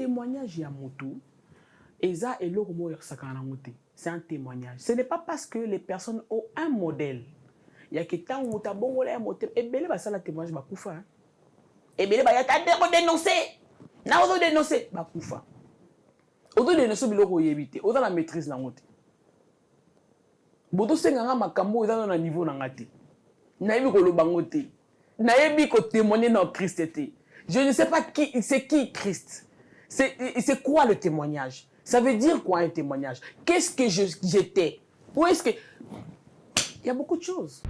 témoignage ya motu eza eloko mo yakisaka na ngote. C'est un témoignage. Ce n'est pas parce que les personnes ont un modèle. Il y a que tant où ta bon et moté et belé ba sala témoignage ba kufa. Et belé ba ya ta dénoncer. Na ozo dénoncer ba kufa. Ozo dénoncer biloko yebité. Ozo la maîtrise na ngote. Boto senganga makambo eza na niveau na ngati. Na yebi ko lobango te. Na yebi ko témoigner dans Christ te. Je ne sais pas c'est qui Christ. C'est quoi le témoignage? Ça veut dire quoi un témoignage? Qu'est-ce que j'étais? Où est-ce que... Il y a beaucoup de choses.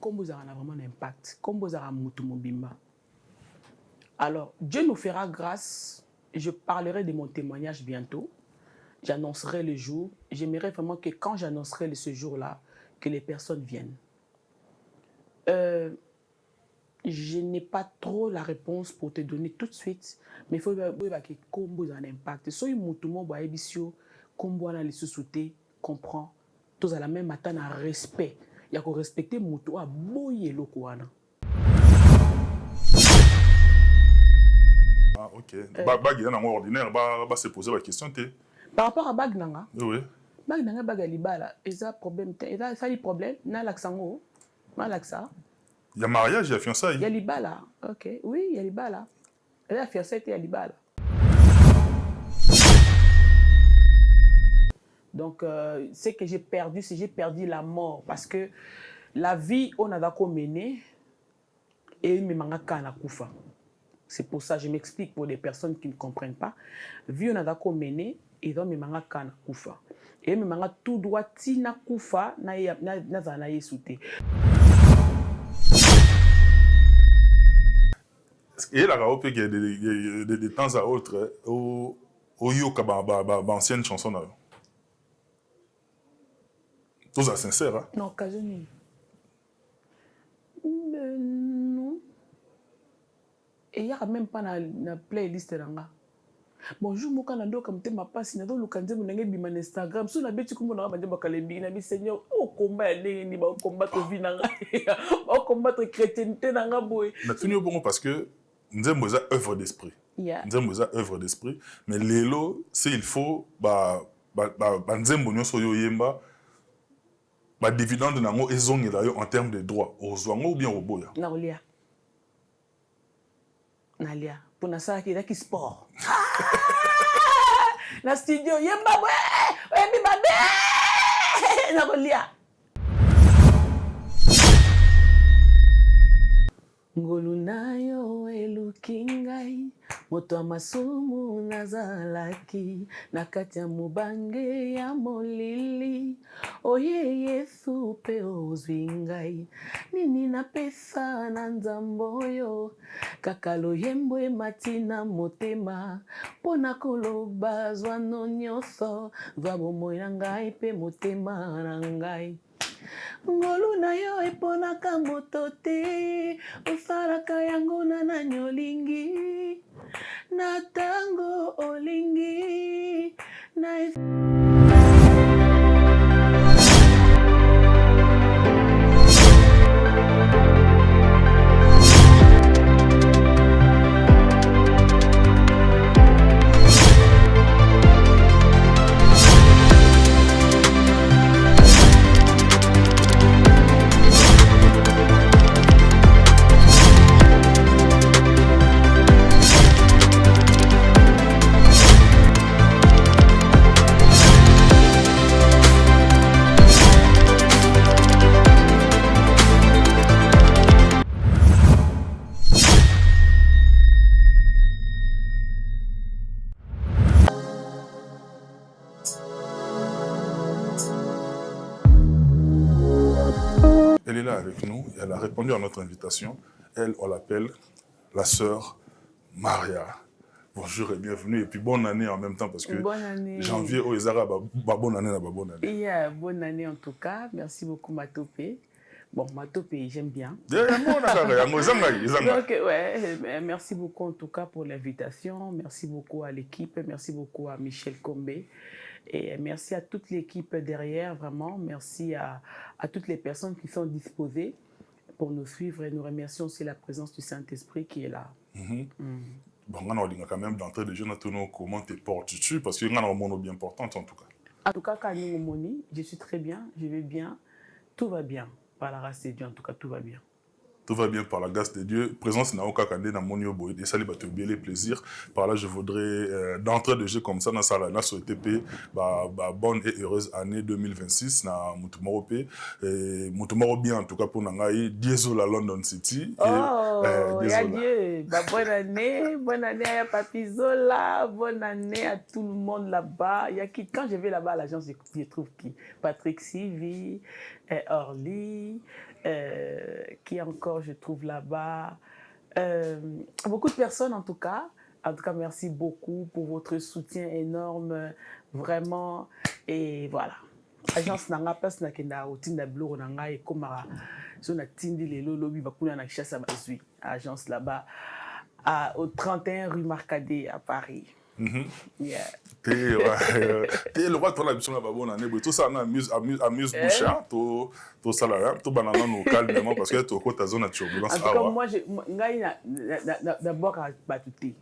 Comme vous avez vraiment un impact, comme vous avez un bimba. Alors, Dieu nous fera grâce. Je parlerai de mon témoignage bientôt. J'annoncerai le jour. J'aimerais vraiment que quand j'annoncerai ce jour-là, que les personnes viennent. Je n'ai pas trop la réponse pour te donner tout de suite, mais il faut que vous avez un impact. Si vous avez un souté, comprend, tous à la même matin un respect. Il y a que respecter mutu a boye le kouana. Ah ok. Bag est en ordinaire, bah se poser la question par rapport à bag nanga. Oui. Bag nanga bag libala, il a problème, il a ça problème, na l'accent na l'accent. Il y a mariage, il y a fiançailles. Il y a libala. OK. Oui, il y a libala. Il y a fiançailles, il y a libala. Donc, ce que j'ai perdu, c'est que j'ai perdu la mort. Parce que la vie, on a d'accord mené et me mangaka na kufa. C'est pour ça que je m'explique pour les personnes qui ne comprennent pas. Vie, on a d'accord mené et donc me mangaka na kufa. Et me manga tout droit tina kufa na zana yesute. Et là, il y a de temps à autre, au yoka ancienne chanson. Tout ça sincère. Hein? Non, occasionné. Non. Et il n'y a même pas na playlist là. Bonjour, moi quand on comme ma passe, na do lukanze mo nanga bima Instagram, so na beti ko mo na ba bakalebi na bi Seigneur, o combat ni ba combattre vie nanga, o combattre chrétienté nanga boy. Na tuni bon parce que nzembo za œuvre d'esprit. Nzembo za œuvre d'esprit, mais lelo c'est il faut nzembo nyoso yo yemba ba dividende nango ezongela yo en termes de droits, ozwango ou bien oboya. Na olia. Nalia, pour na ça qui est sport. Na studio yemba ouais, mi babe. Na olia. Ngolu nayo elukingai moto amasumu nazalaki nakati ya mubange ya molili oye Yesu pe ozwingai nini na pesa na nzamboyo kakalo yembwe matina motema pona koloba zwano nyonso zwa bomoi na ngai pe motema na ngai. Ngolu na yo eponaka moto te osalaka yango na nyolingi na tango olingi na Elle est là avec nous, elle a répondu à notre invitation. Elle, on l'appelle la sœur Maria. Bonjour et bienvenue. Et puis bonne année en même temps parce que janvier, oh, bonne année, bonne année. Yeah, bonne année en tout cas. Merci beaucoup Matopé. Bon, Matopé, j'aime bien. Donc, ouais, merci beaucoup en tout cas pour l'invitation. Merci beaucoup à l'équipe. Merci beaucoup à Michel Combé. Et merci à toute l'équipe derrière, vraiment. Merci à toutes les personnes qui sont disposées. pour nous suivre et nous remercions aussi la présence du Saint-Esprit qui est là. Bon, on a quand même d'entrée de jeu, comment te portes-tu? Parce qu'il y a un moment bien important en tout cas. En tout cas, quand nous moni, je suis très bien, je vais bien, tout va bien. Par la grâce de Dieu, en tout cas, tout va bien. Tout va bien par la grâce de Dieu. Présence n'a aucun candidat dans mon yobo. Et ça, il va te oublier plaisir. Par là, je voudrais, d'entrée de jeu comme ça, dans la SOTP, bonne et heureuse année 2026, dans Moutoumorope. Et Moutoumoro bien, en tout cas, pour Nangaï, Diesel à London City. Oh, et adieu. Bonne année à Papi Zola, bonne année à tout le monde là-bas. Il y a qui, quand je vais là-bas à l'agence, je trouve qui? Patrick Sivi, Orly, qui encore je trouve là-bas. Beaucoup de personnes en tout cas. En tout cas, merci beaucoup pour votre soutien énorme, vraiment. Et voilà. Agence nanga place na kenda otinda bloro nanga et komara so na tindi lelo lobi bakuna na chassa bazui agence là-bas au 31 rue Marcadet à Paris. Yeah. T'es le roi de la mission là-bas, bonne année. Tout ça, on amuse bouche, tout ça là, tout banana nous calmement parce que tu es au côté de zone de turbulence. En tout cas, moi, d'abord à Batouté.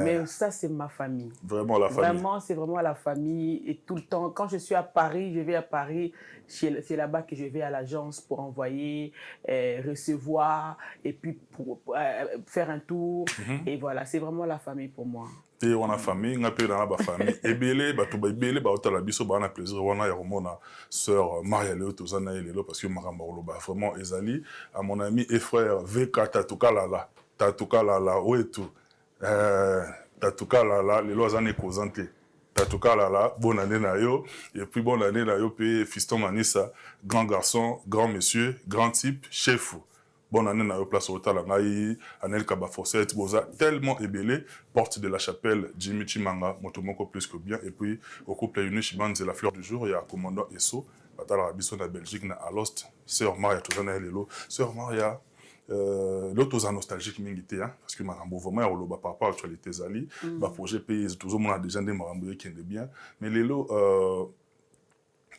Mais ça, c'est ma famille. Vraiment la famille. Vraiment, c'est vraiment la famille. Et tout le temps, quand je suis à Paris, je vais à Paris. C'est là-bas que je vais à l'agence pour envoyer, recevoir et puis pour faire un tour. Et voilà, c'est vraiment la famille pour moi. Et on a famille, on a peu dans la famille. Et belé, bah tout belé, bah autant la biso, bah on a plaisir. On a Yaromona, sœur Maria Léo, tout ça, Lélo, parce que Maramorlo, bah vraiment Ezali, à mon ami et frère VK Tatouka Lala, où est tout. Tatouka Lala, les lois années causantes. Tatouka Lala, bonne année na yo. Et puis bonne année na yo, puis fiston Manissa, grand garçon, grand monsieur, grand type, chef. Bonne année na yo place au Talangaï, Anel Kabafoset, Boza, tellement ébélé, porte de la chapelle, Jimmy Chimanga, Motomoko plus que bien. Et puis au couple Uni Chiban, c'est la fleur du jour, il y a commandant Esso, Batala Rabisson de Belgique, na Alost, sœur Maria, tout ça na Lelo, sœur Maria. L'autre est nostalgique mingité parce que marambo vraiment au loba par rapport à l'actualité zali bah projet pays tout le monde a déjà des marambo qui est bien mais Lelo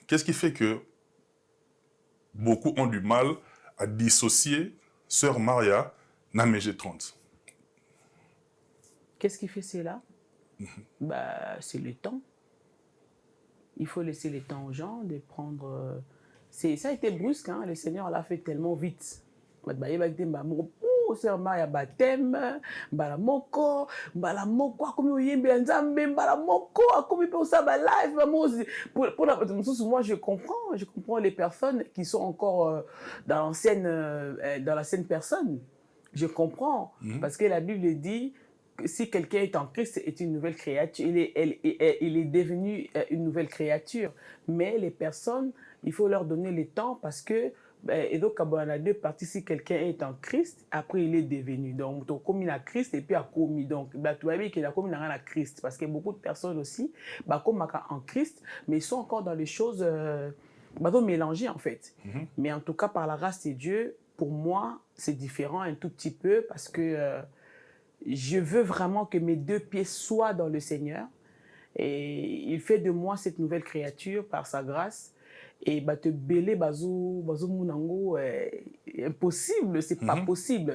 qu'est-ce qui fait que beaucoup ont du mal à dissocier sœur Maria na MG30? Qu'est-ce qui fait cela? Bah c'est le temps. Il faut laisser le temps aux gens de prendre ça a été brusque hein? Le Seigneur l'a fait tellement vite. Sœur Maria baptême, mbala moko akomi oyembela nzambe mbala moko akomi pe osaba live moi je comprends les personnes qui sont encore dans l'ancienne personne. Je comprends parce que la Bible dit que si quelqu'un est en Christ, est une nouvelle créature, il est devenu une nouvelle créature, mais les personnes, il faut leur donner le temps parce que et donc, il y a deux parties. Si quelqu'un est en Christ, après il est devenu. Donc, tu as commis à Christ et puis a commis. Donc, tu vas dire qu'il a commis à Christ. Parce que beaucoup de personnes aussi, comme en Christ, mais ils sont encore dans les choses mélangées en fait. Mais en tout cas, par la grâce de Dieu, pour moi, c'est différent un tout petit peu parce que je veux vraiment que mes deux pieds soient dans le Seigneur. Et il fait de moi cette nouvelle créature par sa grâce. Et te belé bazou munango impossible, c'est pas possible.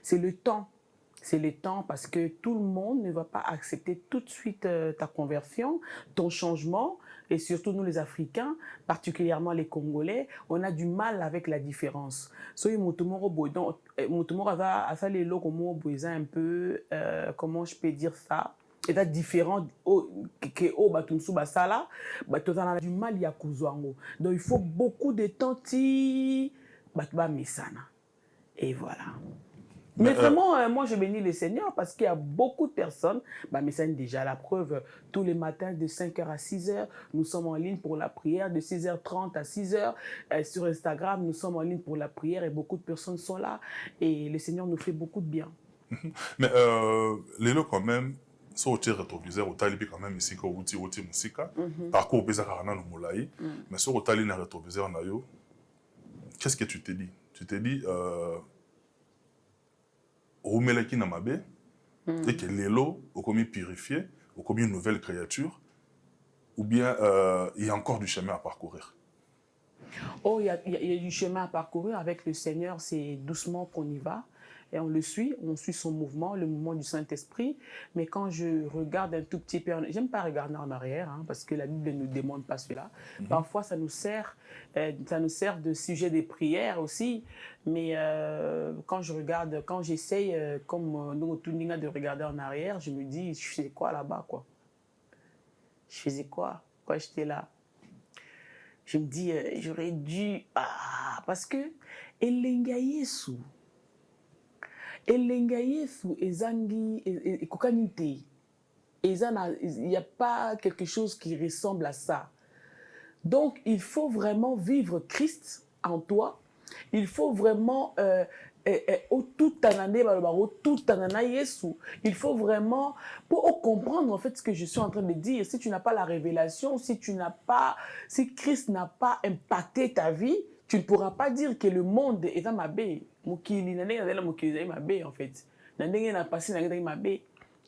C'est le temps parce que tout le monde ne va pas accepter tout de suite ta conversion, ton changement. Et surtout nous les Africains, particulièrement les Congolais, on a du mal avec la différence. So mutumoro va faire les logo un peu comment je peux dire ça, état différent que au batumsu basala batozana du mal ya kuzwango. Donc il faut beaucoup de temps ti batba misana. Et voilà. Mais vraiment, moi je bénis le Seigneur parce qu'il y a beaucoup de personnes, mais c'est déjà la preuve, tous les matins de 5h à 6h, nous sommes en ligne pour la prière, de 6h30 à 6h, sur Instagram, nous sommes en ligne pour la prière et beaucoup de personnes sont là et le Seigneur nous fait beaucoup de bien. Mais Lélo quand même, si on tire rétroviseur, on t'a quand même ici qu'on uti musika, parcours pesa karana no molai, mais si on t'a na rétroviseur na yo, qu'est-ce que tu t'es dit? Tu t'es dit Romelaki na mabe, et que Lélo au commis purifié, au commis une nouvelle créature, ou bien il y a encore du chemin à parcourir? Oh, il y a du chemin à parcourir avec le Seigneur, c'est doucement qu'on y va. Et on suit son mouvement, le mouvement du Saint-Esprit. Mais quand je regarde un tout petit peu, j'aime pas regarder en arrière, hein, parce que la Bible ne nous demande pas cela. Parfois, ça nous sert de sujet des prières aussi. Mais quand je regarde, quand j'essaye, comme nous, de regarder en arrière, je me dis, je faisais quoi là-bas, quoi? Je faisais quoi quand j'étais là? Je me dis, j'aurais dû... parce que elenga Yesu ezangi ekokani te. Il n'y a pas quelque chose qui ressemble à ça. Donc, il faut vraiment vivre Christ en toi. Il faut vraiment il faut vraiment pour comprendre en fait ce que je suis en train de dire. Si tu n'as pas la révélation, si Christ n'a pas impacté ta vie, tu ne pourras pas dire que le monde est dans ma baie. En fait.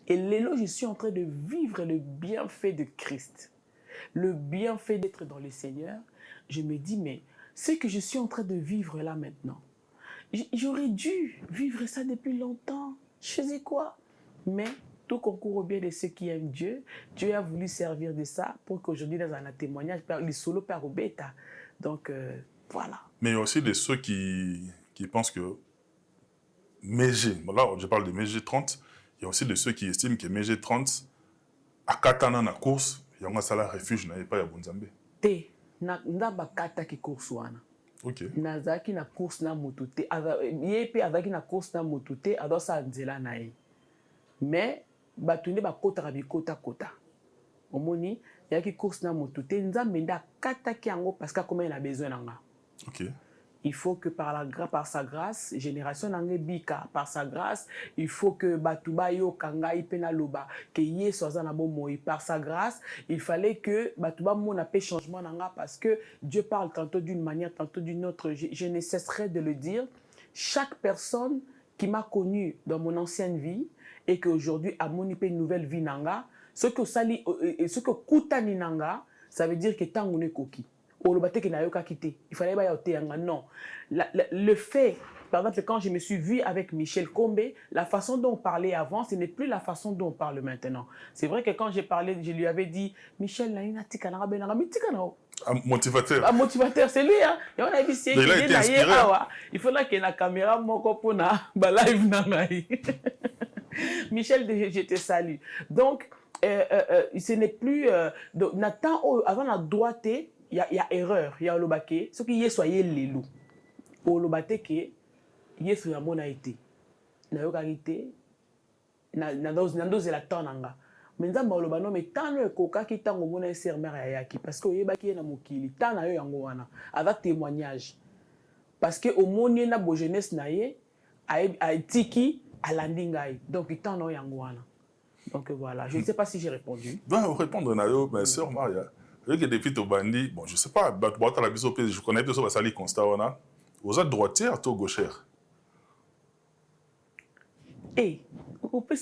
Et là, je suis en train de vivre le bienfait de Christ, le bienfait d'être dans le Seigneur. Je me dis, mais ce que je suis en train de vivre là maintenant, j'aurais dû vivre ça depuis longtemps. Je faisais quoi? Mais tout concourt au bien de ceux qui aiment Dieu. Dieu a voulu servir de ça pour qu'aujourd'hui, dans un témoignage, les solos par bêta. Donc, voilà. Mais il y a aussi de ceux qui pensent que Mégé, là je parle de Mégé 30, il y a aussi de ceux qui estiment que Mégé 30, à Katana na course, il y a un salaire refuge, il n'y a pas de Bonzambe. Té, n'a kata ki course wana. Ok. Nazaki na course na mototé, yepe azaki na course na mototé, ado sa nzela na ye. Mais batunde ba kota rabi kota. Omoni, yaki course na mototé, nzambe nda kata ki yango parce que comment il a besoin nanga. Ok. Il faut que par sa grâce, génération nange bika, par sa grâce, il faut que Batuba yo kanga ipena loba, que yé soazana bomoi. Par sa grâce, il fallait que Batuba mona pe changement nanga parce que Dieu parle tantôt d'une manière, tantôt d'une autre. Je ne cesserai de le dire. Chaque personne qui m'a connu dans mon ancienne vie et qu'aujourd'hui a moni pe une nouvelle vie nanga, ce que kutani nanga, ça veut dire que tangone koki. Il fallait pas non. Le fait, par exemple, quand je me suis vu avec Michel Combé, la façon dont on parlait avant, ce n'est plus la façon dont on parle maintenant. C'est vrai que quand j'ai parlé, je lui avais dit, Michel, motivateur. Motivateur, c'est lui. Hein? Et on a dit, c'est il faudra qu'il y ait la caméra pour live. Michel, je te salue. Donc, ce n'est plus... Nathan, avant la droite, il y a erreur, il y a olobake, ce qui est soyez l'élu. Olobate que yesu ya mona été. Na yokarité na dose la tonanga. Mais nzamba olobano mais tano ekoka ki tango mona sermeur ya yaki parce que oyebaki na mokili tana yo yango wana avec témoignage. Parce que au moni na bo jeunesse na ye a tiki a landingai. Donc tano yango wana. Donc voilà, je ne sais pas si j'ai répondu. Dois répondre na yo ma sœur Maria. Depuis au bandi, bon, je sais pas, je connais tout ça, ça sali constat, vous êtes droitière, toi gauchère. Eh, vous pouvez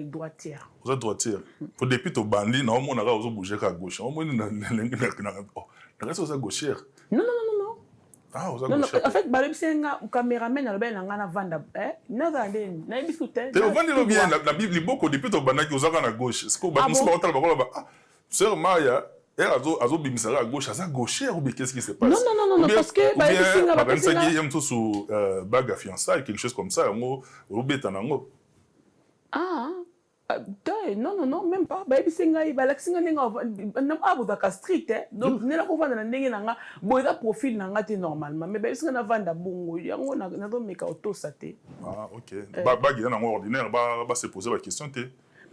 droitière. Vous êtes droitière. Depuis au bandi, non, on a pas bougé à gauche. On a gauchère. Non. Ah, vous êtes non, en fait, c'est un caméraman, vanda. La Bible, beaucoup depuis au bandi, vous êtes à gauche. Est-ce que vous êtes sœur Maya, elle a bimisara à gauche, elle a gauchère ou bien qu'est-ce qui se passe? Non, parce que il y a un peu sous bague à fiançailles, quelque chose comme ça, non, même pas. Strict, donc profil normalement, mais ah, ok. Bague ordinaire, se poser la question.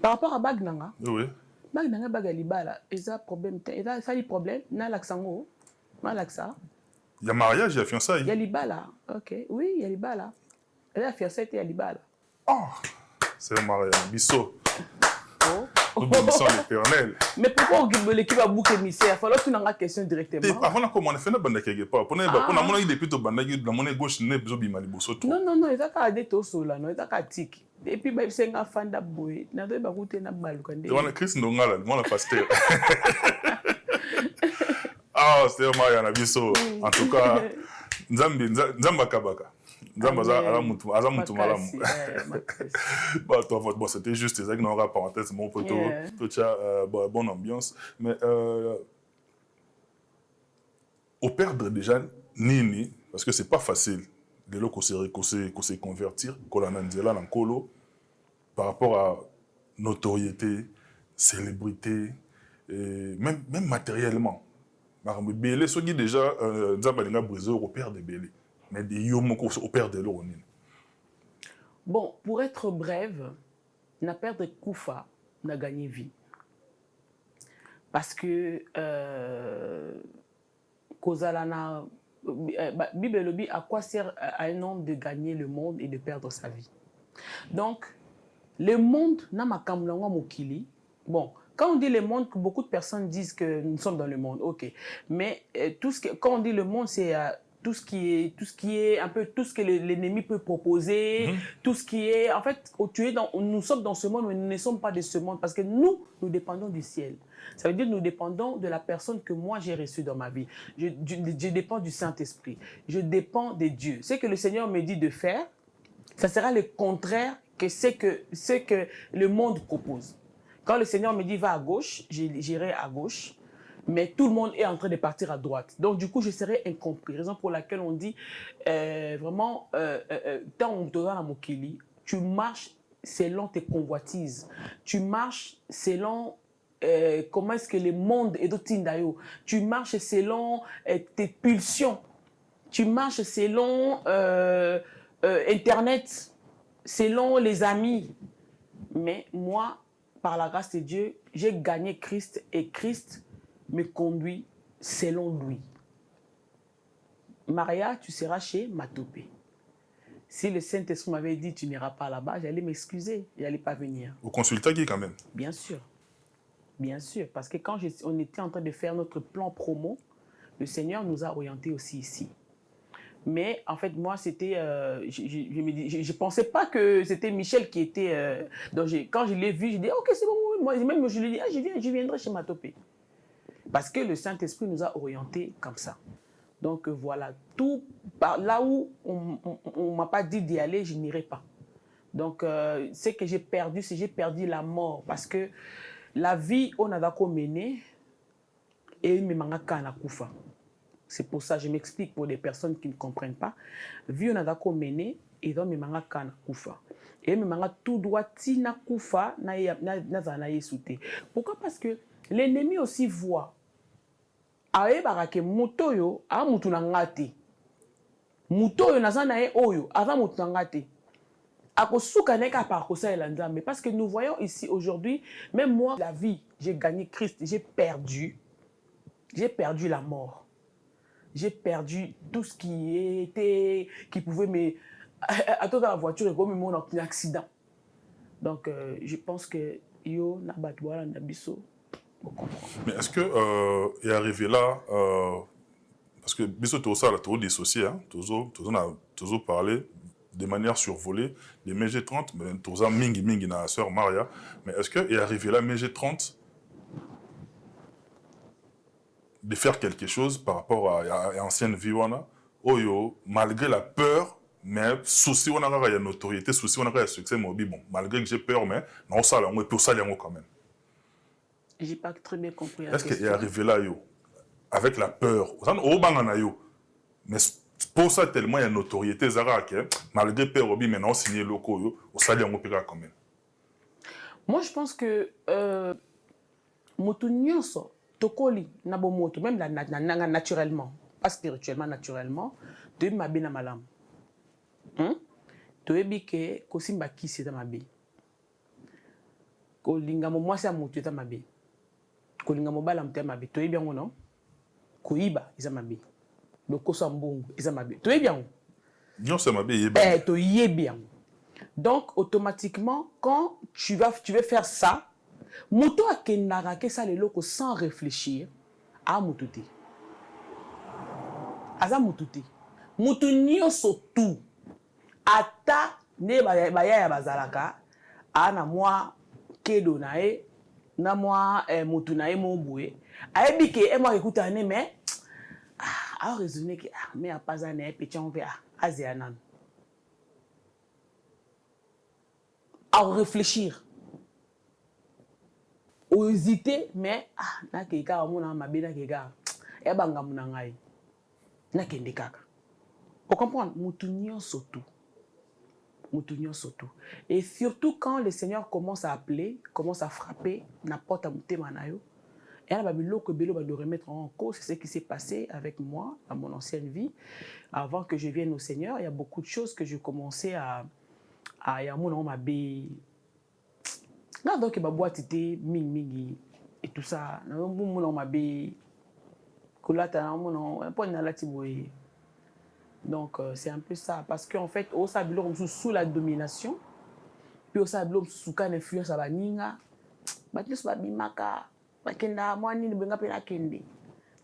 Par rapport à bague, oui. Bague nanga bague libala, ça problème, ça problème, na l'accent, malaxa. Il y a mariage, il y a fiançailles. Il y a libala, ok, oui, il y a libala. Il y a fiançailles, il y a libala. Oh, c'est mariage, bisso. Oh. Nous bénissons l'Éternel. Mais pourquoi l'équipe a bouc émissaire? Il faut que tu aies une question directement. Avant de commencer, on a fait une quelque part. Pour nous, depuis tout le monde gauche, nous avons besoin de non, non, non, il y a des choses là, non, il y a des tic. Et puis, c'est un fan d'aboué. Il y a des choses qui sont mal. Christ Ndongala, moi, le pasteur. Ah, c'est Maria Nabiso. En tout cas, Nzamba Kabaka. Bon, c'était juste ça, une parenthèse, mon poteau, bonne ambiance. Mais au perdre déjà Nini, parce que c'est pas facile, de là qu'on se convertir, qu'on a en colo, par rapport à notoriété, célébrité, et même matériellement. Belé, ceux qui déjà, Nzamba brisé au père de Belé. Mais des yomoko au père de l'eau. Bon, pour être brève, n'a perdre Koufa, n'a gagné vie. Parce que Kozalana, Bibelobi, à quoi sert à un homme de gagner le monde et de perdre sa vie? Donc, le monde n'a ma kamlangwa mokili. Bon, quand on dit le monde, beaucoup de personnes disent que nous sommes dans le monde, ok. Mais quand on dit le monde, c'est tout ce qui est un peu tout ce que l'ennemi peut proposer, tout ce qui est en fait nous sommes dans ce monde mais nous ne sommes pas de ce monde parce que nous dépendons du ciel. Ça veut dire que nous dépendons de la personne que moi j'ai reçue dans ma vie. Je dépends du Saint-Esprit. Je dépends de Dieu. Ce que le Seigneur me dit de faire, ça sera le contraire que ce que le monde propose. Quand le Seigneur me dit va à gauche, j'irai à gauche. Mais tout le monde est en train de partir à droite. Donc, du coup, je serai incompris. Raison pour laquelle on dit, vraiment, tant on te donne à Mokili, tu marches selon tes convoitises. Tu marches selon comment est-ce que le monde est d'Otindayo. Tu marches selon tes pulsions. Tu marches selon Internet, selon les amis. Mais moi, par la grâce de Dieu, j'ai gagné Christ et Christ me conduit selon lui. Maria, tu seras chez Matopé. Si le Saint-Esprit m'avait dit tu n'iras pas là-bas, j'allais m'excuser, je n'allais pas venir. Vous consultez qui quand même? Bien sûr. Bien sûr, parce que quand on était en train de faire notre plan promo, le Seigneur nous a orientés aussi ici. Mais en fait, moi, c'était... je ne pensais pas que c'était Michel qui était... donc quand je l'ai vu, je dis ok, c'est bon. Moi, même je lui ai dit je viendrai chez Matopé. Parce que le Saint-Esprit nous a orientés comme ça. Donc voilà, tout là où on ne m'a pas dit d'y aller, je n'irai pas. Donc ce que j'ai perdu, c'est j'ai perdu la mort. Parce que la vie, on a d'accord mené et me mangaka na kufa. C'est pour ça que je m'explique pour les personnes qui ne comprennent pas. Vie, on a d'accord mené et donc me mangaka na kufa. Et me manga tout droit tina kufa na zana yesute. Pourquoi? Parce que l'ennemi aussi voit. Aeba ke mutoyo a mutu na ngati. Mutoyo nazana e oyo ava mutu na ngati. Akosuka neka pa kosa elanzambe parce que nous voyons ici aujourd'hui, même moi la vie, j'ai gagné Christ, j'ai perdu la mort. J'ai perdu tout ce qui pouvait me attends dans la voiture et comme mon accident. Donc je pense que yo na batwala na biso. Mais est-ce que est arrivé là, parce que Bisso Tosa a toujours dissocié, hein, toujours parlé de manière survolée, les MG30, mais Tosa Mingi na sœur Maria, mais est-ce que est arrivé là, MG30, de faire quelque chose par rapport à l'ancienne vie, malgré la peur, mais souci, on a la notoriété, souci, on a le succès, bon, malgré que j'ai peur, mais non, ça, on peut ça, quand même. J'ai pas très bien compris. Est-ce qu'il est arrivé là, avec la peur, mais pour ça, tellement il y a une notoriété, malgré peur, mais non, signé locaux, au salaire, on peut quand même. Moi, je pense que Motunyoso, Tokoli, Nabomoto, même naturellement, pas spirituellement, naturellement, tu es ma bien malam. Tu es bien que Kosimba qui c'est ma bien. Kolinga moi c'est moto ta ma bien. Kolinga mobala mte ma bien. Tu es bien ou non? Koiba, ils ma bien. Le Kosambongo, ils ma bien. Tu es bien? Non, c'est ma bien. Tu es bien. Donc, automatiquement, quand tu veux faire ça, Moto a kendaka ke ça leloko sans réfléchir a mututi. Aza mututi. Mutu nyonso tout. Ata ne baya ya bazalaka ana mwa kedo na e na mwa mutu na e mo boye. Ayebi ke e mwa ekuta ne mais a raisonné que mais a pas ané petit on va asianan. À réfléchir. Ou hésiter mais na ke ka mona mabena ke ga e banga muna ngai. Na kende kaka. Vous comprenez? Moutounion surtout. Et surtout quand le Seigneur commence à appeler, commence à frapper, n'importe où manayo. Et là, de remettre en cause ce qui s'est passé avec moi dans mon ancienne vie. Avant que je vienne au Seigneur, il y a beaucoup de choses que j'ai commencé à y a mon mabé. Là donc ma boîte était mingi et tout ça. Mon mabé. Kolata mon pas na latiboye. Donc, c'est un peu ça. Parce qu'en fait, au Sabilo, on sous la domination. Puis au Sabilo, on sous une influence à Baninga.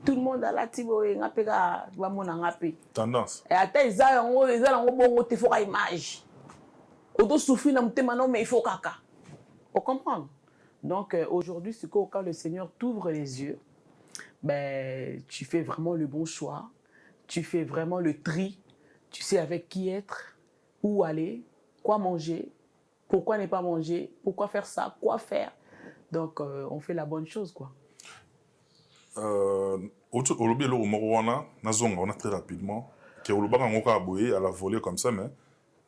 Tout le monde a la tibo et tendance. Et à tel ils faut image. Auto souffrir dans mon mais il faut caca. Vous comprenez? Donc, aujourd'hui, c'est quand le Seigneur t'ouvre les yeux, ben, tu fais vraiment le bon choix. Tu fais vraiment le tri, tu sais avec qui être, où aller, quoi manger, pourquoi ne pas manger, pourquoi faire ça, quoi faire. Donc, on fait la bonne chose, quoi. Aujourd'hui, on a très rapidement, que on a la volée comme ça, mais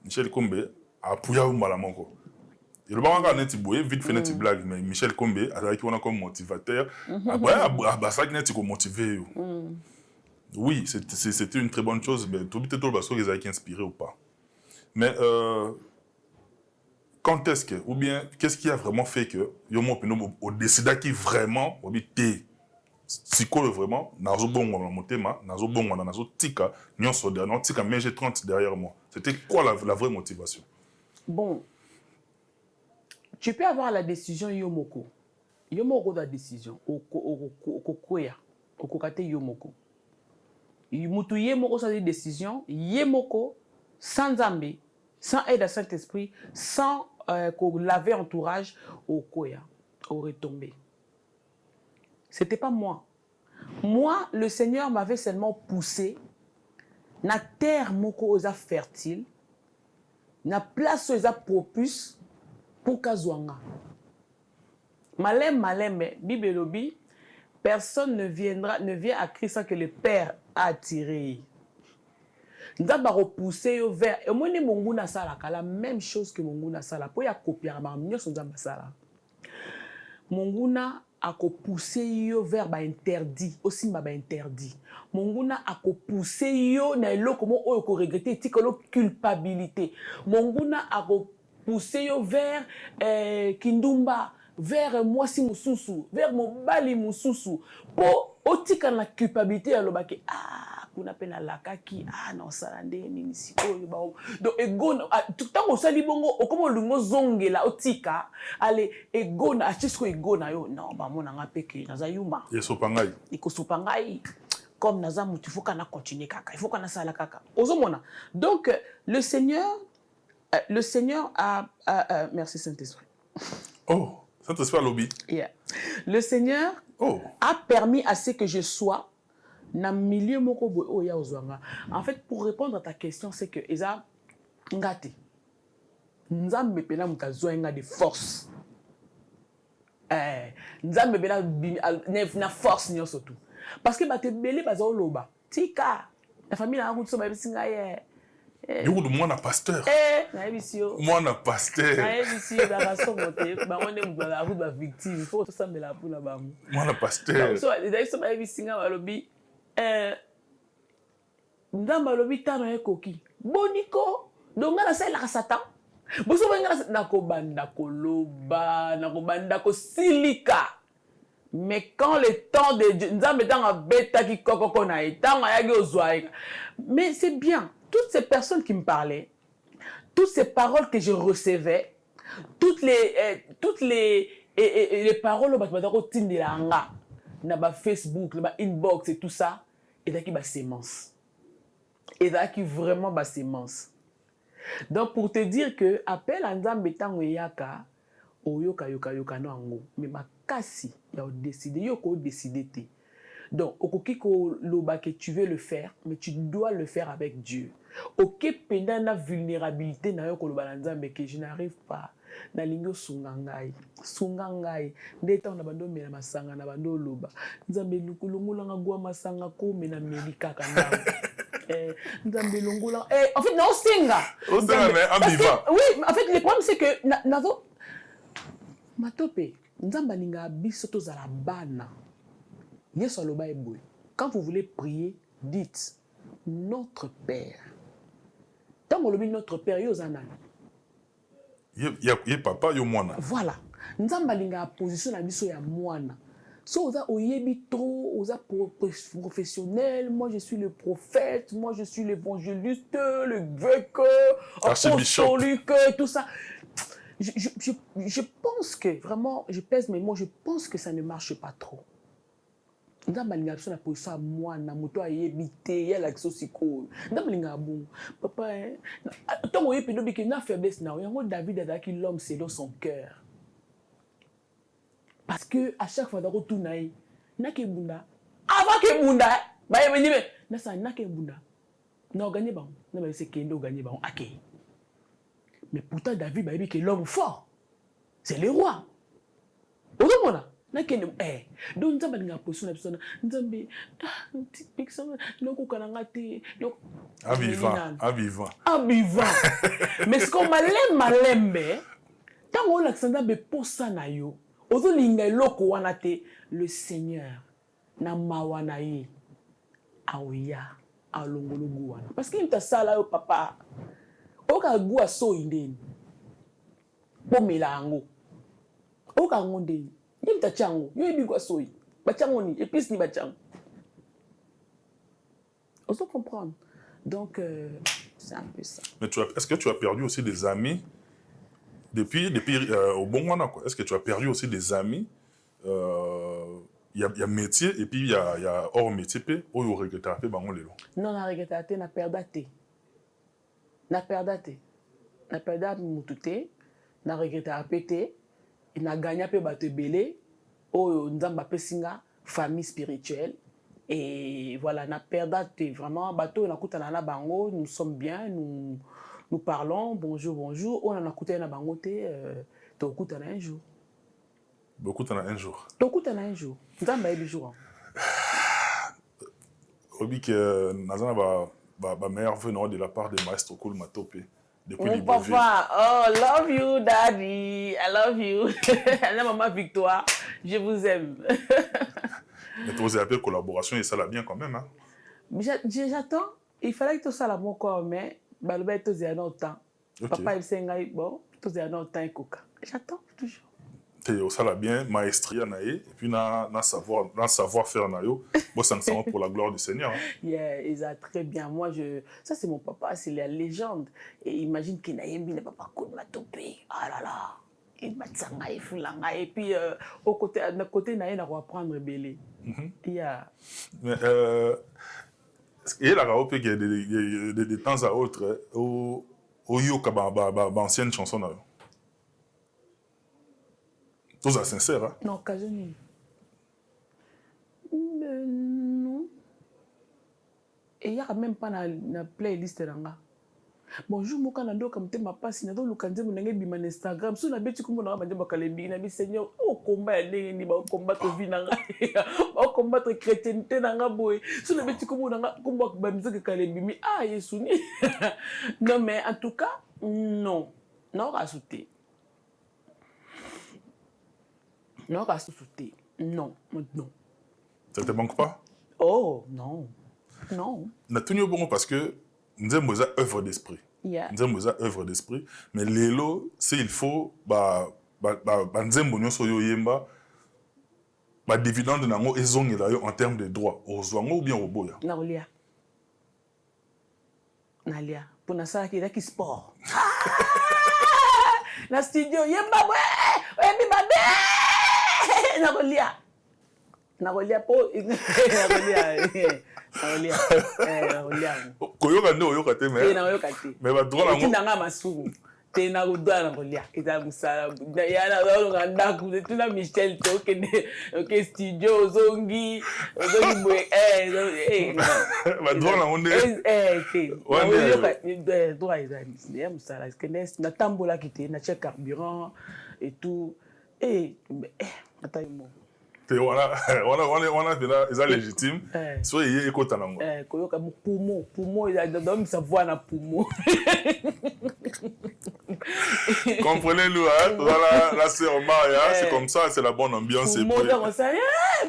Michel Kombe a appuyé au malamango. Et le baron a vite fait une blague, mais Michel Kombe a été comme motivateur. Après, ça a motivé. Oui, c'était une très bonne chose, mais tout le monde qu'ils ont été inspirés ou pas. Mais quand est-ce que, ou bien, qu'est-ce qui a vraiment fait que, au décida qui vraiment, ou bien, si vraiment, nazo bongo na motema, nazo bongo na nazo tika, nyonso derrière, tika mais j'ai 30 derrière moi. C'était quoi la vraie motivation? Bon, tu peux avoir la décision yomoko. Yomoko la décision, okokoya, okokate yomoko. Mutu yemoko sa décision, yemoko, sans Zambé, sans aide à Saint-Esprit, sans laver entourage, au koya, au retombé. C'était pas moi. Moi, le Seigneur m'avait seulement poussé, na terre moko osa fertile, na place osa propice pour kazwanga. Malem, mais Bibelobi, personne ne vient à Christ sans que le Père a attiré. Nous avons repoussé vers. Et moi, Monguna Sala, la même chose que Monguna Sala. Pour y copier, Monguna a poussé vers interdit, aussi m'a interdit. Monguna a poussé yo na lo comment o ko regretter tikolo culpabilité. Monguna a poussé yo vers Kindumba, vers moi si mususu, vers mon bali mususu. Pour otika la culpabilité à l'obake qu'on appelle la kaki non ça ndé nini si donc ego tout temps au sali bongo comme lungo zonge la otika allez ego na achesko ego na yo non ba mona nga peke na zayuma yesopangai ikosopangai comme naza mutu faut kana continuer kaka il faut kana sala kaka ozomona donc le Seigneur a merci Saint-Esprit. Oh Saint-Esprit lobby. Yeah. Le Seigneur a permis à ce que je sois dans le milieu moko boy ya ozwanga. En fait, pour répondre à ta question, c'est que eza ngati. Nzambe pena mutazwa nga de force. Nzambe pena na force nyonso tout. Parce que bate belé baza oloba. Tika, la famille na ngutso ba bisinga ye. Yo moi na pasteur. Na ebisio. Moi na pasteur. Na ebisio ba raso moté, ba wone mbala ba victime, il faut tout ça me la pour la ba. Moi na pasteur. So, les so ba bisinga ba lobi ndamba lobi tano ekoki boniko donga na sala satan boso benga na ko banda koloba na ko banda ko silika mais quand le temps de Dieu nzambe tanga beta ki kokoko na etanga yagi ozwaika mais c'est bien toutes ces personnes qui me parlaient toutes ces paroles que je recevais toutes les Et les paroles, na Facebook, na inbox et tout ça, et qui ba sémence. Et qui vraiment ba sémence. Donc pour te dire que appel à Nzambe tango yaka oyoka yoka no ango mais makasi ya décider yoko décider te. Donc okoki ko loba que tu veux le faire mais tu dois le faire avec Dieu. OK pendant la vulnérabilité na yoko loba Nzambe que je n'arrive pas na lingo sungangai ndeta na bando mena masanga na bando loba Nzambe lukulungula ngwa masanga ko mena melika kana. Nzambe longola en fait non singa mais ambiva oui en fait le problème c'est que nazo matope Nzamba linga biso to za la bana yeso aloba eboy quand vous voulez prier dites notre père tant on le notre père yo zanani ye papa yo mwana voilà Nzamba linga position na biso ya mwana. So, oza oyebi trop, oza professionnel, moi je suis le prophète, moi je suis l'évangéliste, l'évêque, apostolique, tout ça. Je pense que, vraiment, je pèse mes mots, je pense que ça ne marche pas trop. Dans ma ligne, la position à moi, na moto a yebité, y a l'action siko. Dans ma ligne, bon, papa, tant qu'on y est, na faiblesse na, David a dit l'homme selon son cœur. Parce que à chaque fois dans retour naï nake bunda avant que bunda ba yebeni be na sa nake bunda na gagner ba na ba c'est kendo gagner ba OK mais pourtant David ba yebi que l'homme fort c'est le roi odomona nake donc Nzambe nga position na persona Nzambe pixon noko kananga te donc aviva mais ce qu'on malembe tant on l'accent be posa na yo ozolinga eloko wana te le Seigneur na mawana ye aoya alongologu wana parce que imta sala yo papa oka gua so indeni pomela yango oka ngondeni imta chango yo ebi gua so bachango ni épice ni bachango on se comprendre donc c'est un peu ça. Mais est-ce que tu as perdu aussi des amis depuis au bon moment quoi? Est-ce que tu as perdu aussi des amis? Il y a métier et puis il y a hors métier pe ou yo regretta pe bango lelo. Non na regretta te na perdate. Na perdate mutute na regretta pété et na gagna pe bato belé o Nzamba pesinga famille spirituelle et voilà na perdate vraiment bato na kutana na bango nous sommes bien nous parlons, bonjour, on en a écouté un bangoté, tu écoutes un jour. Beaucoup t'en as un jour. Tu écoutes un jour. Tu as un jour. Obi que Nazana va meilleur venant de la part de Maestro Cool Matope. Depuis mon papa, oh, love you, daddy, I love you. La maman Victoire, je vous aime. Mais tu as appelé collaboration et ça l'a bien quand même. Hein? J'attends, il fallait que tout ça la mon corps, mais. Balobé tous un autre temps. Papa il s'est bon, tous un autre temps écoute. J'attends toujours. Tu ça l'a bien maestria naé et puis na savoir faire nayo. Bon ça nous pour la gloire du Seigneur. Hein. Yeah, ils a très bien. Moi ça c'est mon papa, c'est la légende et imagine qu'il n'a pas papa comme m'a topé. Ah là là. Il m'a tsanga et fulanga et puis au côté de côté naé na reprendre belé. Yeah. Mais et la raop que de temps à autre au yoka ancienne chanson là. Tout ça sincère hein. Non, Kazoni. Non. Et il y a même pas na playlist là. Bonjour mon canado comme te ma passe na do lukanze mon ngai bima Instagram so na beti ko mona ba ndeba kalembi na bi Seigneur o combat ndenge ni ba combattre vie na ngai ba combattre chrétienté na nga boy so na beti ko mona nga combat ba mzeke kalembi mi Yesu ni non mais en tout cas non rajouter non ça te manque pas oh non na tuni bon parce que Nzembo est œuvre d'esprit. Nzembo est œuvre d'esprit. Mais l'élo, c'est il faut Nzembo nyonso yo yemba dividende nango ezongi la yo en termes de droit. Ozwango ou bien oboya. Nalia. Pour na ça qui sport. Na studio yemba puis babe nakolia po nakolia koyoka nde oyoka te mais nakoyoka te mais ba droit nango tinanga masuku te na kodwa nakolia eza musala ya na ndako tuna Michel te okende studio ozongi boye ba droit nango nde te nakoyoka droit ezali ya musala natambolaki te natia carburant et tout attends mo wana pena eza légitime so ye ekota nango koyoka poumon dans sa voix na poumon comprenez-nous hein voilà la sœur Maria c'est comme ça c'est la bonne ambiance et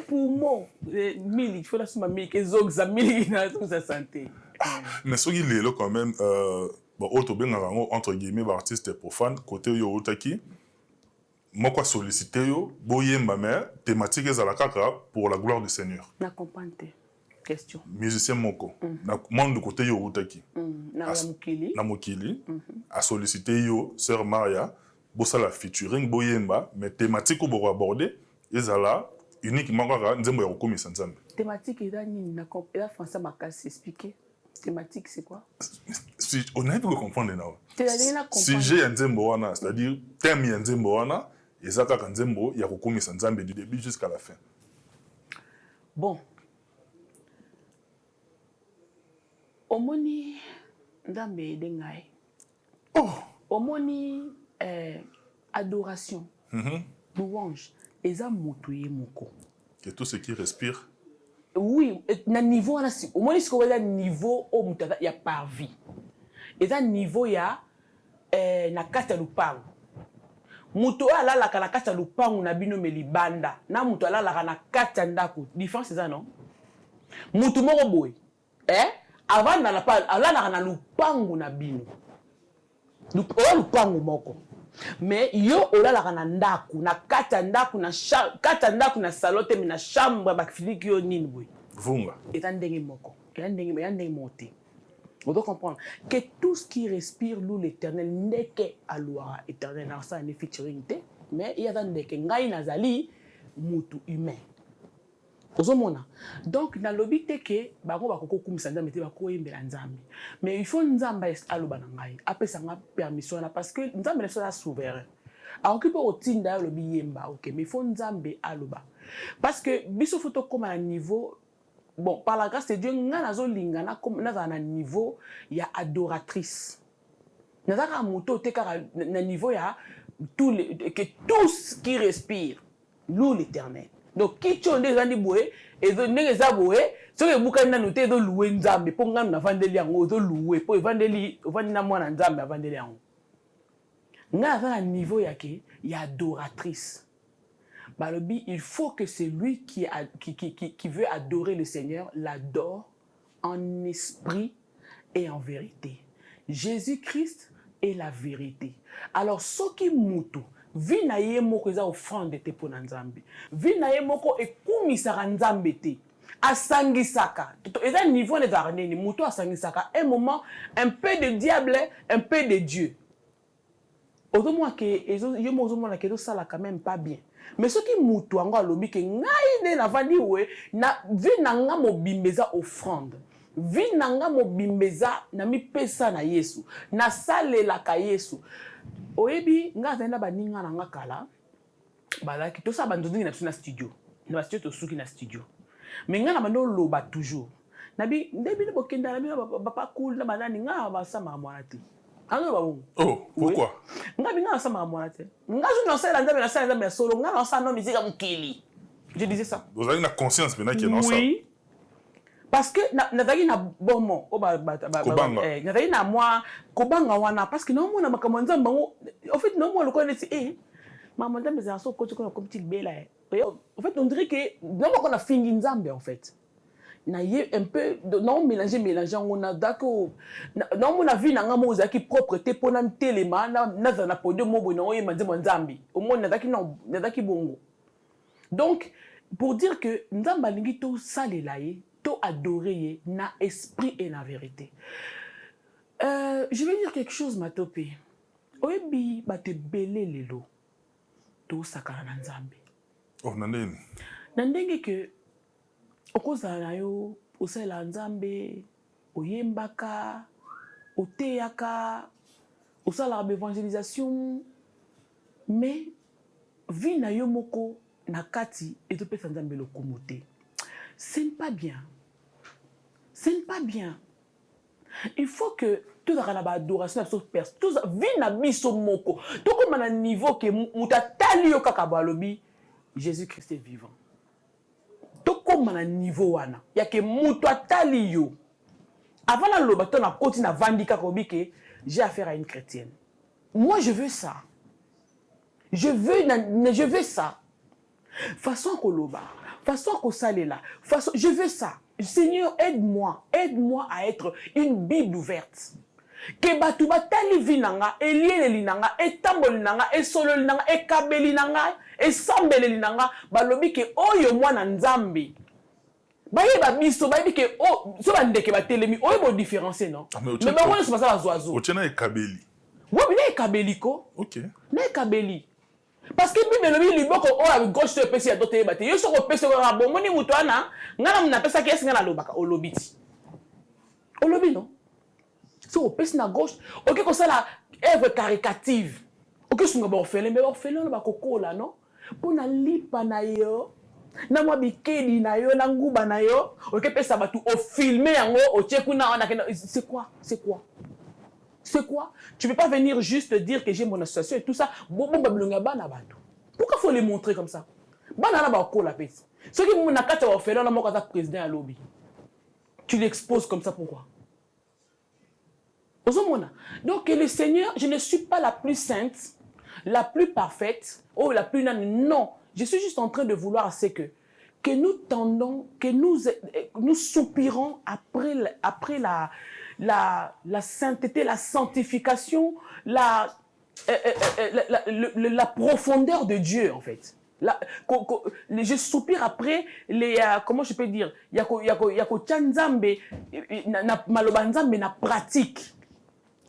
poumon mili il faut la suma mili kezoxa mili na tout sa santé mais soki lelo quand même bon auto bengaka ngo entre guillemets ba artiste profane côté yo otaki moko sollicité yo boyemba mais thématique ezala kaka pour la gloire du Seigneur. Na comprendre question. Musicien moko na monde côté yo utaki. Na mokili a sollicité yo sœur Maria bosala featuring boyemba mais thématique ko boko aborder ezala uniquement kaka nzembo ya kokomisa nzambe. Thématique eza nini na la français makasi expliquer. Thématique c'est quoi? Si on a pu comprendre now. Sujet ya nzembo wana c'est-à-dire thème ya nzembo wana ezaka ka nzembo ya kokomisa nzambe du début jusqu'à la fin. Bon. Omoni nzambe dengai. Oh, omoni adoration. Louange eza motuye moko. Que tout ce qui respire. Oui, na niveau na si omoni siko eza niveau o mutata ya parvi. Eza niveau ya na kata lupango. Muto alalaka na kata lupango na bino melibanda na muto alalaka na kata ndako différence eza non muto moko boy avant na pa alalaka na lupango na bino lupango moko mais yo olalaka na ndako na kata ndako na salote mais na chambre ba filiki yo nini boy vunga eza ndenge moko eza ndenge moté. Vous devez comprendre que tout ce qui respire loue l'éternel n'est qu'à louer éternel. Alors ça, n'est featuring, mais il y a des gens qui nazali mutu humain. Donc, dans le but que bako bako kumisa nzambe te bako yembela nzambe. Mais il faut nzamba aloba na ngai. Après ça nga permission parce que nzambe est souverain. Alors qu'il peut otinda le biyemba, OK, mais il faut nzambe aloba. Parce que biso photo comme à un niveau. Bon, par la grâce de Dieu, nous avons un niveau, il y a adoratrice. Nous avons un moto, un niveau, il y a que tout ce qui respire loue l'éternel. Donc, qui tu as des bouées, et de ne pas bouées, ce que vous avez noté de louer Nzambe, pour nous avons des liens, de louer, pour vendre des liens, Nzambe, avant des liens. Nous avons un niveau, il y a adoratrice. Balobi, il faut que celui qui veut adorer le Seigneur l'adore en esprit et en vérité. Jésus-Christ est la vérité. Alors, ce qui mutu, vi na ye moko eza offrande te pona nzambe. Vi na ye moko ekumisaka nzambe te. Asangisaka. Eza niveau de zarneni, mutu asangisaka. Un moment, un peu de diable, un peu de Dieu. Autrement que yo mozomona que ça là quand même pas bien. Mais ce qui mutu anga lobi ke ngai ne na vandi we na vi nanga mobimbeza offrande. Vi nanga mobimbeza na mipesa na Yesu. Na salela ka Yesu. Oyebi nga zenda baninga nanga kala. Balaki to sa bandondi na studio. Na studio to suki na studio. Mais nga na bando loba toujours. Nabi ndebi bokenda na bino papa cool na banani nga ba sama mwana ti. Oh, pourquoi? Je disais ça. Vous avez une conscience maintenant qui est dans ça. Oui. Parce que nazali na bomo nazali na moi kobanga wana parce que non mona makambo nzamba en fait non moi le connais maman nzamba za so ko comme petit bela en fait on dirait que non on a fini nzamba en fait. Na ye un peu non mélanger on a d'accord non mon avis na ngamo za ki propre te pona telema na za na podium mo bono ye manzembo nzambi au moins na daki bongo. Donc pour dire que nzamba lingi to salela ye to adorer ye na esprit et na vérité. Je vais dire quelque chose ma topé. Oyebi ba te belé lelo. tosakana na nzambe. Oh, nandeni. Nandenge ke okozala na yo osala nzambe oyembaka oteyaka osala évangélisation mais vie na yo moko na kati etopesa nzambe lokumu te. Ce n'est pas bien. Ce n'est pas bien. Il faut que tout ça na adoration na personne tout vie na biso moko to comme na niveau que mutatali yo kaka balobi Jésus Christ est vivant. To comme na niveau wana ya que muto atali yo avant la loba to na koti na vandika kobi que j'ai affaire à une chrétienne. Moi je veux ça. Je veux ça. Façon koloba, façon ko salela, façon je veux ça. Seigneur, aide-moi à être une Bible ouverte. Que batu batali vinanga, elieli nanga, etamboli nanga, esololi nanga, ekabeli nanga, esambeli nanga, balobi ke oyo mwana nzambe. Baye ba biso, baye ke o so bandeke batelemi, oyo bo différencier non. Mais ba wona so pasala zoazo. Otiena ekabeli. Oui, mais ekabeli ko. OK. Na ekabeli. Parce que Bible lobi liboko o à gauche te pesi ya dote bate. Yo so ko pesi ko ba bomoni mutu ana, ngana mna pesa kesi ngana lobaka olobiti. Olobi non. So pesi na gauche, OK ko ça la œuvre caricative. OK sunga ba orphelin, mais orphelin ba kokola non. Pona lipa na yo. Na mwa bikedi na yo na nguba na yo, OK pesa batu o filmer yango o tchekuna wana c'est quoi? C'est quoi? C'est quoi? Tu peux pas venir juste dire que j'ai mon association et tout ça. Bon, pourquoi faut les montrer comme ça? Ceux qui m'ont fait là, président à lobby. Tu l'exposes comme ça, pourquoi? Donc, le Seigneur, je ne suis pas la plus sainte, la plus parfaite, ou la plus... Non, je suis juste en train de vouloir c'est que nous tendons, que nous soupirons après la sainteté, la sanctification, la profondeur de Dieu, en fait. Je soupire après les... comment je peux dire? Yako tchanzambe, malobanzambe na pratique.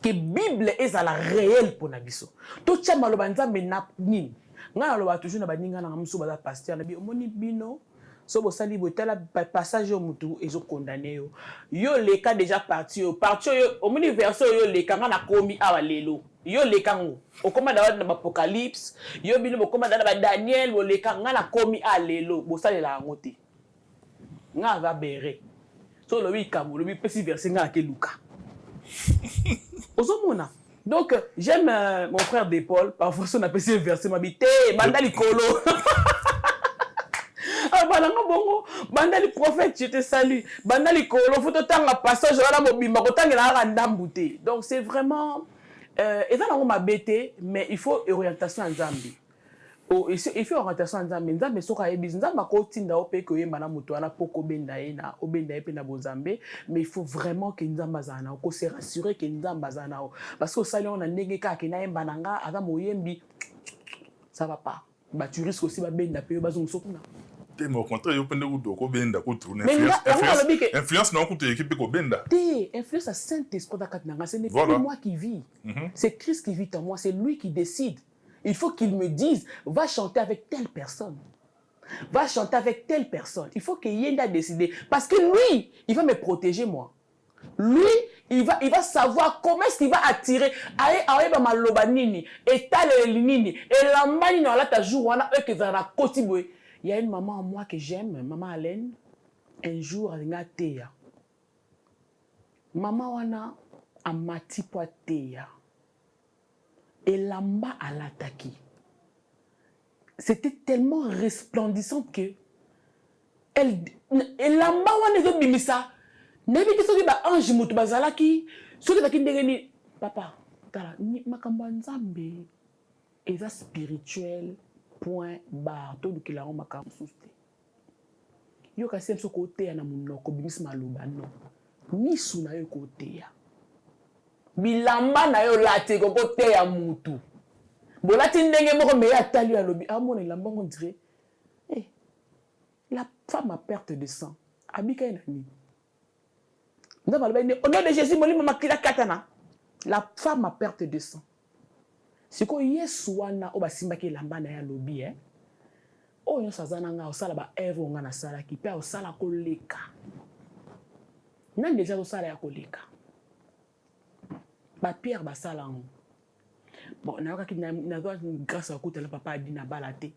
Que Bible est à la réelle pour Nabiso. Tout tcha malobanzambe na nini. Nga loba toujours na baninga na musu bada pasteur na bi omoni bino. So bo sali bo tala passage au mutu ezo condamné yo. Yo le cas déjà parti yo omoni verso yo le kanga na komi awa lelo. Yo le kango. Okoma na Apocalypse, yo bino bokoma na Daniel bo le kanga na komi a lelo. Bo sali la ngote. Nga va bere. So lo wi kamu, lo wi pesi verset nga ke Luka. Ozomona. Donc j'aime mon frère d'épaule, parfois on appelle ce verset m'habiter, mandali kolo. Bongo, bandali prophète, je te salue. Bandali kolo, faut autant passage là mobimba autant la ndambouté. Donc c'est vraiment et ça on m'a bêté, mais il faut orientation en Zambie. Oh, il faut orientation en Zambie. Nzambe soka e business nzamba ko tinda ope ko yemba na mutu ana poko benda e na obenda e pe na bozambe, mais il faut vraiment que nzamba zana ko se rassurer que nzamba zana parce que ça on a ndenge ka ke na yemba nanga ava moyembi ça va pas. Ba tu risques aussi ba benda pe bazongo sokuna. Mais au contraire, il influence non contre l'équipe ko benda. Influence à Saint-Esprit d'Akatnanga, ce n'est pas moi qui vis. C'est Christ qui vit en moi, c'est lui qui décide. Il faut qu'il me dise, va chanter avec telle personne. Va chanter avec telle personne. Il faut que Yenda décide. Parce que lui, il va me protéger, moi. Lui, il va savoir comment est-ce qu'il va attirer. Il y a une maman à moi que j'aime, maman Alaine. Un jour, elle a Théa. Maman wana a mati po Théa. Et lamba à l'attaquer. C'était tellement resplendissant que elle lamba wana zo bimisa. Nebi ke soki ba ange mutu bazalaki, soki taki ndengeni papa, tala ni makamba nzambe. Eza spirituel point barre to dukila on makamba suste. Yo ka semso ko Théa na munoko bimisa maloba non. Misu na yo ko Théa. Bilamba na yo late ko te ya mutu. Bolati ndenge moko me atali ya lobi. Amona lamba on dirait la femme a perte de sang. Abika nani. Au nom de Jésus, la femme a perte de sang. siko yesu wana o basimbaki elamba na ya lobi oyo nyonso aza na nga osala baevre onga nasalaki mpe osala koleka nani deja tosala ya koleka bapierre basala yango bon nayokaki nazwa grâce akutala papa adi na bala te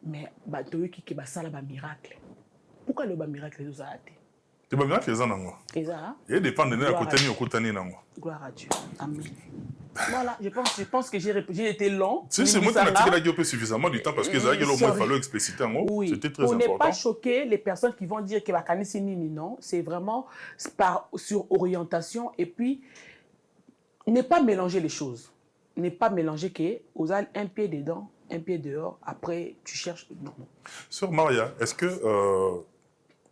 mais toyoki ke basala bamiracle pourquoi le bamiracle ezozala te te bamiracle eza nango ye dépend de nini akutani okutani nango. Gloire à Dieu, amen. Voilà, je pense que j'ai été long. Si, moi, tu as dit suffisamment du temps parce que il fallait expliciter en haut. Oui. C'était très important. Pour ne pas choquer les personnes qui vont dire que la canisse nini, non. C'est vraiment sur orientation et puis ne pas mélanger les choses. Ne pas mélanger que vous avez un pied dedans, un pied dehors, après tu cherches. Non. Sœur Maria, est-ce que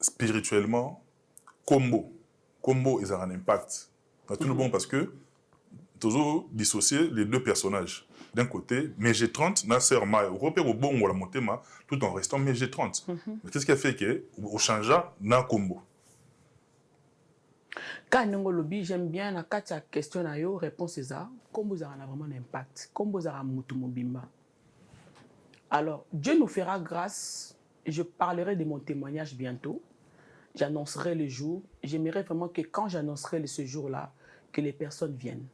spirituellement, combo ils ont un impact dans tout le monde parce que toujours dissocier les deux personnages. D'un côté, MG30, na sœur Maria, au repère au bon ou la montée, tout en restant MG30. Mais qu'est-ce qui a fait que au changea na combo? Quand on lobby, j'aime bien la question na yo réponse ça, combo ça a vraiment un impact. Combo ça a mutu mobimba. Alors, Dieu nous fera grâce. Je parlerai de mon témoignage bientôt. J'annoncerai le jour. J'aimerais vraiment que quand j'annoncerai ce jour-là, que les personnes viennent.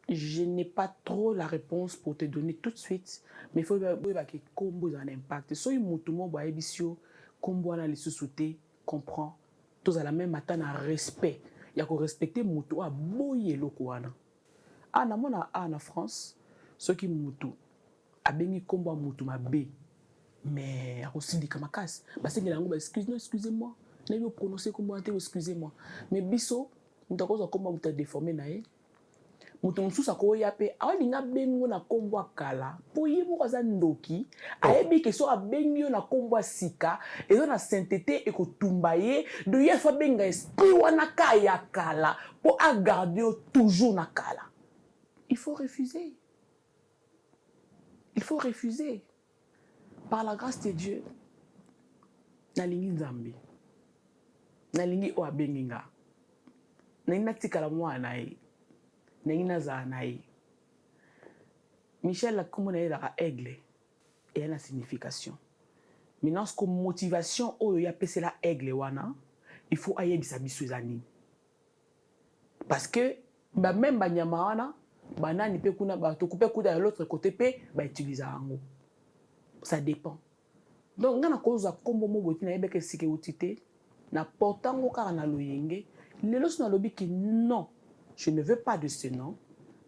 Je n'ai pas trop la réponse pour te donner tout de suite, mais il faut que combo a un impact. Si vous avez un combo a les sous-soutés, comprend, tous à la même matin un respect. Il y a que respecter mutu a boyer le kouana. En France, ceux qui mutu a béni combo a mutu ma bé, mais à aussi dit comme casse. Parce que excusez-moi, n'avez prononcé comme excusez-moi, mais biso nous avons comment vous déformé naé mutu mususu akoya pe awalinga bengo na kombo kala po yebo kaza ndoki ayebi ke so abengi yo na kombo sika ezo na sainteté e kotumba ye de yefa benga esprit wana kaya kala po a garder toujours na kala. Il faut refuser. Il faut refuser. Par la grâce de Dieu nalingi nzambe nalingi o abenginga na tikala mwana ye na za na ye Michel comme on est dans aigle et a une signification maintenant comme motivation oyo ya pese la aigle wana il faut ayebisa biso ezani parce que ba même ba nyama wana banani pe kuna ba to couper kuda de l'autre côté pe ba utiliser yango ça dépend donc ngana koza kombo mo botina yebeke sike utité na portango kaka na loyenge lelo sona lobi ki non, je ne veux pas de ce nom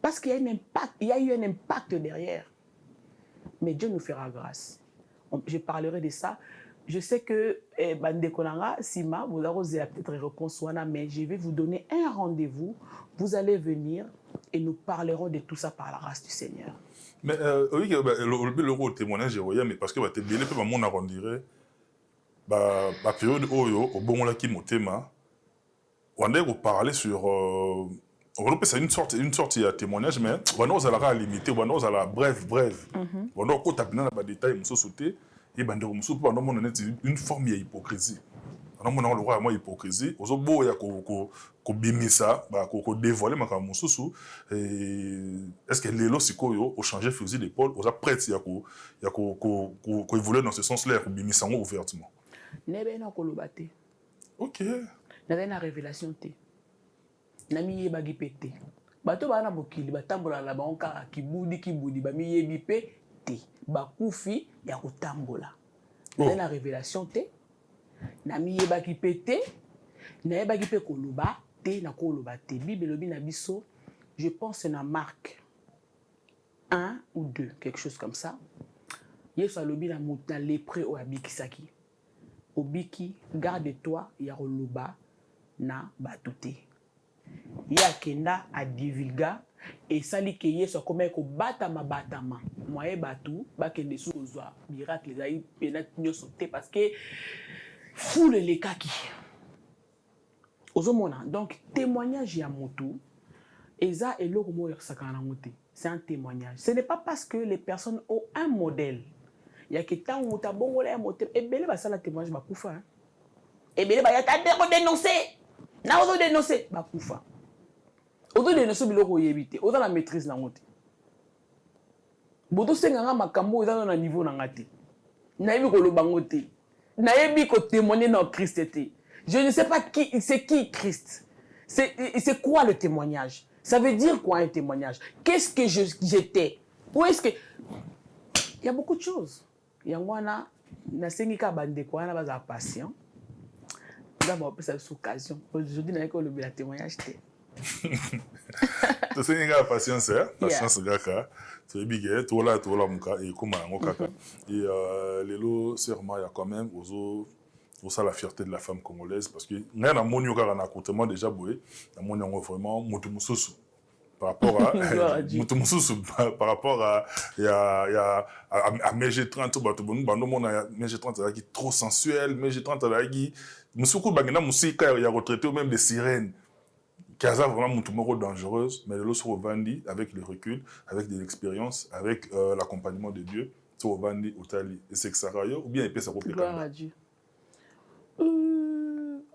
parce qu'il y a un impact, il y a eu un impact derrière. Mais Dieu nous fera grâce. Je parlerai de ça. Je sais que Bande Konanga, Sima, vous avez peut-être réponse mais je vais vous donner un rendez-vous. Vous allez venir et nous parlerons de tout ça par la grâce du Seigneur. Mais oui, le témoignage mais parce que tu es bien, on arrondirait la période où au bon là qui motema on a parlé sur c'est une sorte de témoignage mais on a limité on a bref on a quand bien dans détail muso sauter et bande muso pendant mon une forme d'hypocrisie on a le roi moi hypocrisie aux beau ya ko bimisa ba ko dévoiler maka mususu est-ce que lelo sikoyo au changer fusil d'épaule aux prêts ya ko évoluer dans ce sens-là ko bimisa ouvertement nebe na kolobate OK na na révélation te na mi yebagi pété bato bana bokili batambola la banka kibudi ba mi yebi pe te bakufi ya kotambola na révélation te na mi yebagi pété na yebagi pe koloba te na koloba te bible lobi na biso je pense na Marc 1 ou 2 quelque chose comme ça yeso lobi na muta lépreux o abikisaki obiki garde-toi ya koloba na batute ya kenda a divulga et sali ke yeso comme ko batama moye batu bakende sou kozwa miracle zai pena nyoso te parce que foule les kaki ozomona donc témoignage ya motu eza eloko mo yakasakana ngote c'est un témoignage ce n'est pas parce que les personnes ont un modèle ya que tant ou ta bongola ya motem ebele basala témoignage bakufa ebele ba ya ta dénoncer na ozo dénoncer bakufa Auto de noso biloko yebite, auto la maîtrise na ngote. Boto senganga makambo eza na niveau na ngate. Nayebi ko lobangote. Nayebi ko témoigner dans Christ. Je ne sais pas c'est qui Christ. C'est quoi le témoignage? Ça veut dire quoi un témoignage? Qu'est-ce que j'étais? Où est-ce que... Il y a beaucoup de choses. Il y a un na bande quoi na baza patient. D'abord cette occasion. Aujourd'hui na ko le témoignage té. Tu sais nga patience patience gaka. Tu bigé to la muka et comme ngo kaka. Et lelo serment il y a quand même pour ça la fierté de la femme congolaise parce que nga na monyo kaka na accoutrement déjà boé na monyo vraiment mutu mususu par rapport à mutu mususu par rapport à MG30 bato bando mona MG30 qui trop sensuel MG30 qui musuku bangena musika ya retraité ou même des sirènes qui a vraiment mutu moko dangereuse mais le sur Vandi avec le recul avec de l'expérience avec l'accompagnement de Dieu sur Vandi Otali et c'est que ça rayo ou bien il peut ça gloire à Dieu.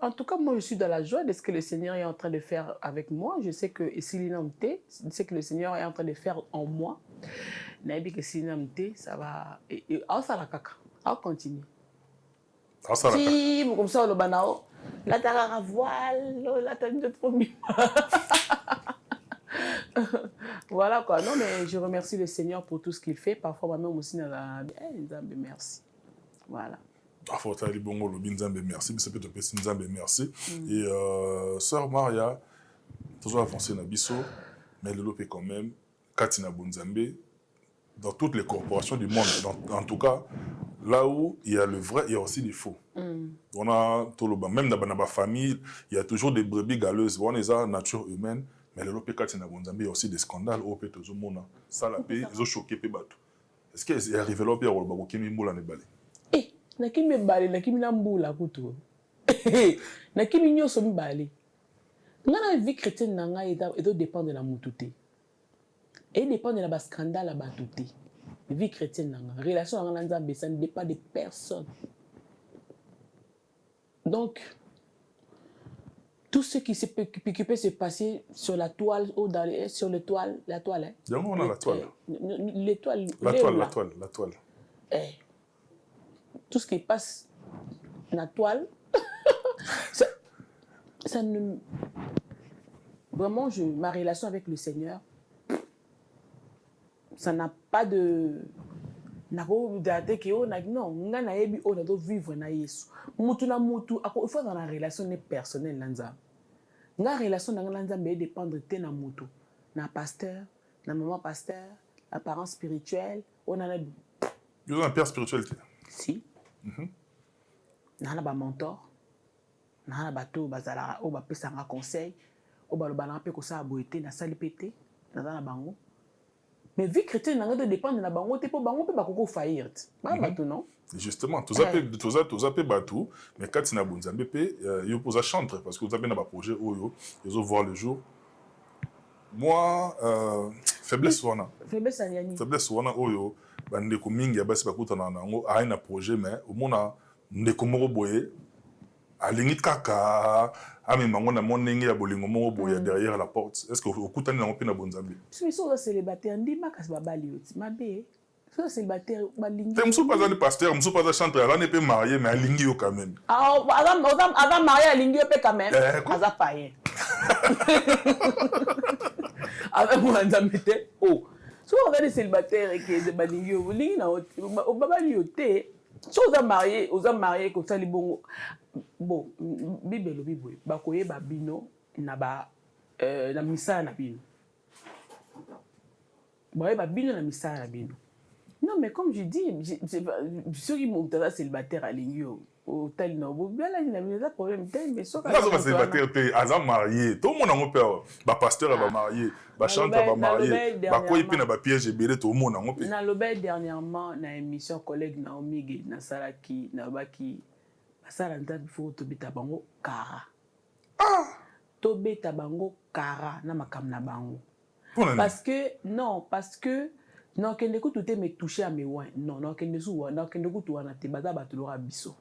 En tout cas, moi, je suis dans la joie de ce que le Seigneur est en train de faire avec moi. Je sais que ce que le Seigneur est en train de faire en moi. Naïbi que ça va... Et ça la caca. On continue. Si, comme ça, le banao, la tarara voile, la tête de promis. Voilà quoi. Non, mais je remercie le Seigneur pour tout ce qu'il fait. Parfois, moi-même aussi, merci. Voilà. Parfois, tu as dit bongo le binzambe merci, mais c'est peut-être un nzambe merci. Et sœur Maria, toujours avancé na biso, mais le lopé quand même, Katina Bunzambe, dans toutes les corporations du monde, en tout cas, là où il y a le vrai, il y a aussi des faux. On a tout le même dans ma famille, il y a toujours des brebis galeuses, on est à nature humaine, mais le lopé Katina Bunzambe, il y a aussi des scandales, au péto zomona, ça la paix, ils ont choqué pe bateau. Est-ce qu'il est arrivé là, Pierre Olbabo, qui moula ne balé? Nakimi mbali nakimi na mbula kutu nakimi nyoso mbali ngana vie chrétienne nanga et dépend de la mututé et dépend de la scandale à batuté vie chrétienne nanga relation nanga nzambe ça ne dépend de personne donc tout ce qui peut se passer sur la toile ou sur la toile la toile tout ce qui passe dans la toile, ça ne... Vraiment, ma relation avec le Seigneur, ça n'a pas de... Non, on a vivre na Yesu. Il faut dans la relation personnelle. La relation dépend de tes mutu. Na pasteur, na maman pasteur, la parent spirituel, on a un père spirituel. Si. Nana ba mentor. Nana ba to bazala o ba pesa nga conseil. O ba lo ba na pe ko sa boité na sali pété na bango. Mais vie chrétienne nanga dépend de na bango te po bango pe ba koko faillir. Ba bato non. Justement, tous appels bateau, mais quand tu n'as pas de BP, il faut chanter parce que vous avez un projet où ils vont voir le jour. Moi, faiblesse wana. Faiblesse ani. Faiblesse wana oyo. Bandeko mingi ya basi bakuta na nango aina projet mais omona ndeko moko boye alingi kaka amema ngo na monenge ya bolingo moko boye derrière la porte. Est-ce que okutani nango pe na bonzambe? Si so célibataire ndima kasi babali yoti mabe. So célibataire balingi. Te muso pas le pasteur, muso pas chanteur, là n'est pas marié mais alingi yo quand même. Ah avant marié alingi yo pe quand même. Aza païen. Avec mon nzambe te oh. Si on est célibataire et que des balingi au babali yoté, si on est marié comme ça les bon bibelo biboy bakoye babino na ba na misa na bino. Boye babino na misa na bino. Non mais comme je dis, ceux qui m'ont été célibataire à l'ingio au tel non, vous bien là il a problème tel mais ça pas célibataire pe azam marié, tout le monde en peur. Ba pasteur va marié, ba chanteur va marié, ba koyi pe na ba piège belé tout le monde en peur. Na lobé dernièrement na émission collègue Naomi Ge na Salaki na baki basala ntabi fo to bita bango kara. To beta bango kara na makam na bango. Parce que non kende ko tout me toucher à mes oins. Non kende sou non kende ko tout na te baza batulora biso.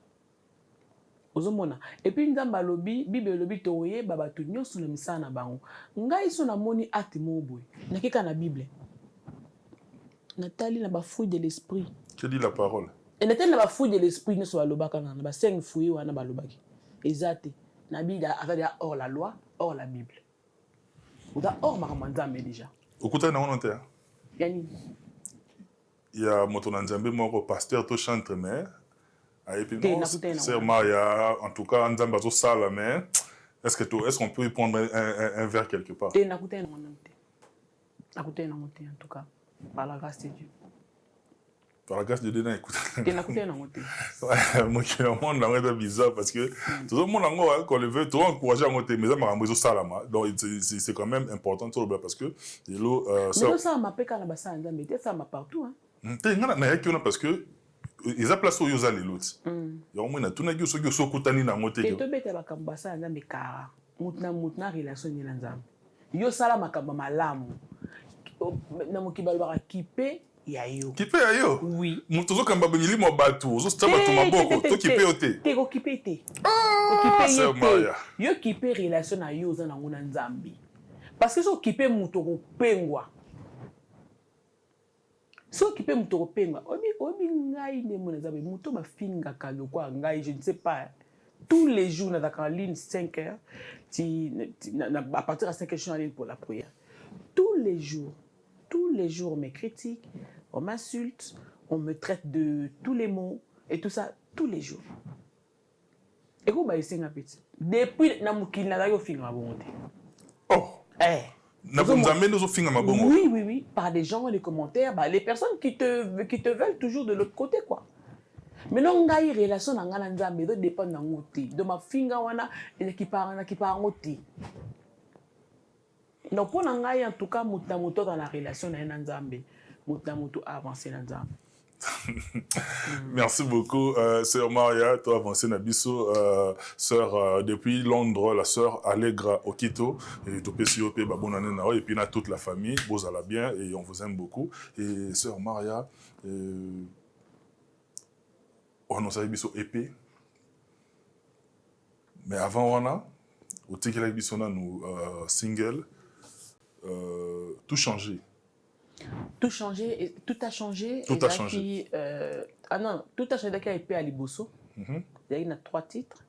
ozomona et puis nzamba lobi bible lobi toye baba to nyonso na misala na bango ngai so na moni acte moboy nakeka na bible Nathalie na ba fruit de l'esprit que dit la parole et Nathalie na ba fruit de l'esprit ne so balobaka na ba 5 fruits wana balobaki ezate na bible azalia hors la loi hors la bible oda hors makambo déjà okuta na wono te yani il y a moto na nzambe moko pasteur to chantre mais et puis non c'est Maria en tout cas nzamba zo sala mais est-ce qu'on peut y prendre un verre quelque part te nakuta na moté en tout cas par la grâce de Dieu par la grâce de Dieu écoute te nakuta na moté moi qui le monde là bizarre parce que tout le monde encore quand le veut tout encourager à monter mais ça m'a rendu sala donc c'est quand même important tout parce que ça m'a peka na basa nzambe te ça m'a partout hein te ngana na yaki parce que ils a place aux les l'autre ya moi na tuna ki soki sokutani na ngote ke to beta bakambo basa nzambe kara mutna relation ni nzambe yo sala makambo malamu na mokibalo ba kipe ya yo kipe ya yo oui muto zo kamba bimili mo batu zo staba to maboko to kipe ote te ko kipe te ko kipe yo kipe relation na yo za na ngona nzambe parce que so kipe muto ko pengwa so kipe muto ko pengwa obi ngai ne mona nzambe muto ba finga kalo kwa ngai je ne sais pas tous les jours na en ligne 5 heures à partir de 5 heures je suis en ligne pour la prière tous les jours on me critique on m'insulte on me traite de tous les mots et tout ça tous les jours et ko ba isenga petit depuis na mukili na yo finga bongo te oh oui, par des gens, les commentaires, les personnes qui te veulent toujours de l'autre côté, quoi. Mais non, il y a une relation qui dépend de ma finger, qui part en côté. Donc, pour en tout cas, dans la relation, avancer dans Nzambe. Merci beaucoup, sœur Maria, toi avancé Nabiso, sœur depuis Londres, la sœur Allegra Okito, et bonne année et puis na toute la famille, vous allez bien et on vous aime beaucoup. Et sœur Maria, on a Nabiso épée, mais avant on a, au Tikela Bisona nous single, tout changé. Tout a changé. Tout a changé. Tout a changé d'accord avec Aliboso. Il y a 3 titres.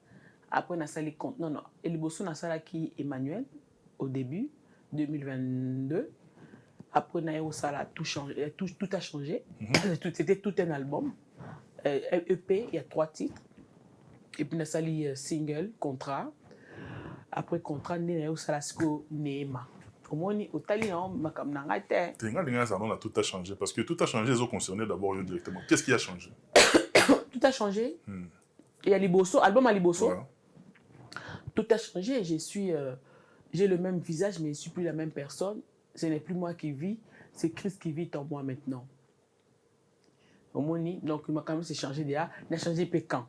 Après, on a sali compte. Non, Aliboso, on a sali qui Emmanuel au début 2022. Après, on a eu ça tout changé. Tout a changé. C'était tout un album. EP, il y a 3 titres. Et puis, on a sali single, contrat. Après, contrat, on a eu ça Neema. Tout a changé parce que tout a changé, ils ont concerné d'abord directement. Qu'est-ce qui a changé? Tout a changé. Il y a Liboso, album à Liboso. Voilà. Tout a changé. J'ai le même visage, mais je ne suis plus la même personne. Ce n'est plus moi qui vis, c'est Christ qui vit en moi maintenant. Donc, il m'a quand même changé déjà. Il a changé pécan.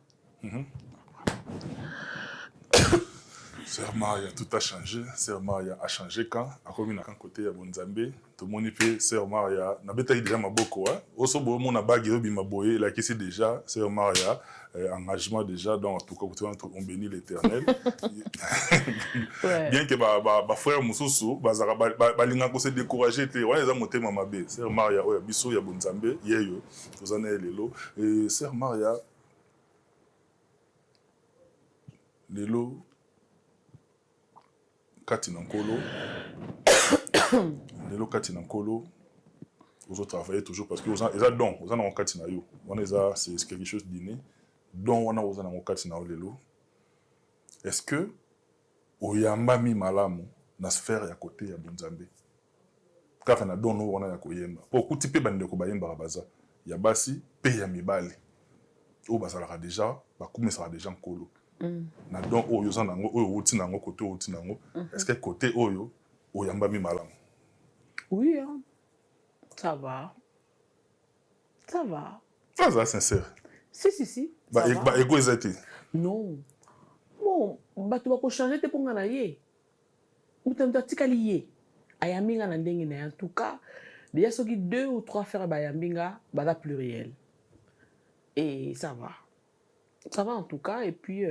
Sœur Maria, tout a changé. Sœur Maria a changé quand? A commis na côté à Bonzambe. Tout le monde fait Sœur Maria. Na beta déjà ma beaucoup. Oso bo mon abagi obi ma boye. La qui déjà Sœur Maria engagement déjà dans tout cas on bénit l'Éternel. Bien que ba frère Mususu ba linga ko se décourager te. Ouais, ils ont monté mama bé. Sœur Maria oya biso ya Bonzambe yeyo. Vous en avez lelo. Et Sœur Maria lelo kati na nkolo lelo kati na nkolo vous travaillez toujours parce que vous avez don vous en avez kati na yo on c'est quelque chose d'inné don on a vous en avez kati na lelo est-ce que oyamba mi malamu na sphère ya côté ya Bonzambe kaka na don no wana ya koyemba pour kuti pe bande ko bayemba baza ya basi pe ya mibali o bazalaka déjà bakumisa déjà nkolo na donc oyo za nango oyo uti nango côté uti nango est-ce que côté oyo oyamba mi malamu? Oui hein. Ça va sincère si ba ego ezati non bon bato bako changer te ponga na ye mutamta tikali ye ayambinga na ndenge na en tout cas déjà soki 2 ou 3 faire bayambinga bada pluriel et ça va Ça va en tout cas, et puis,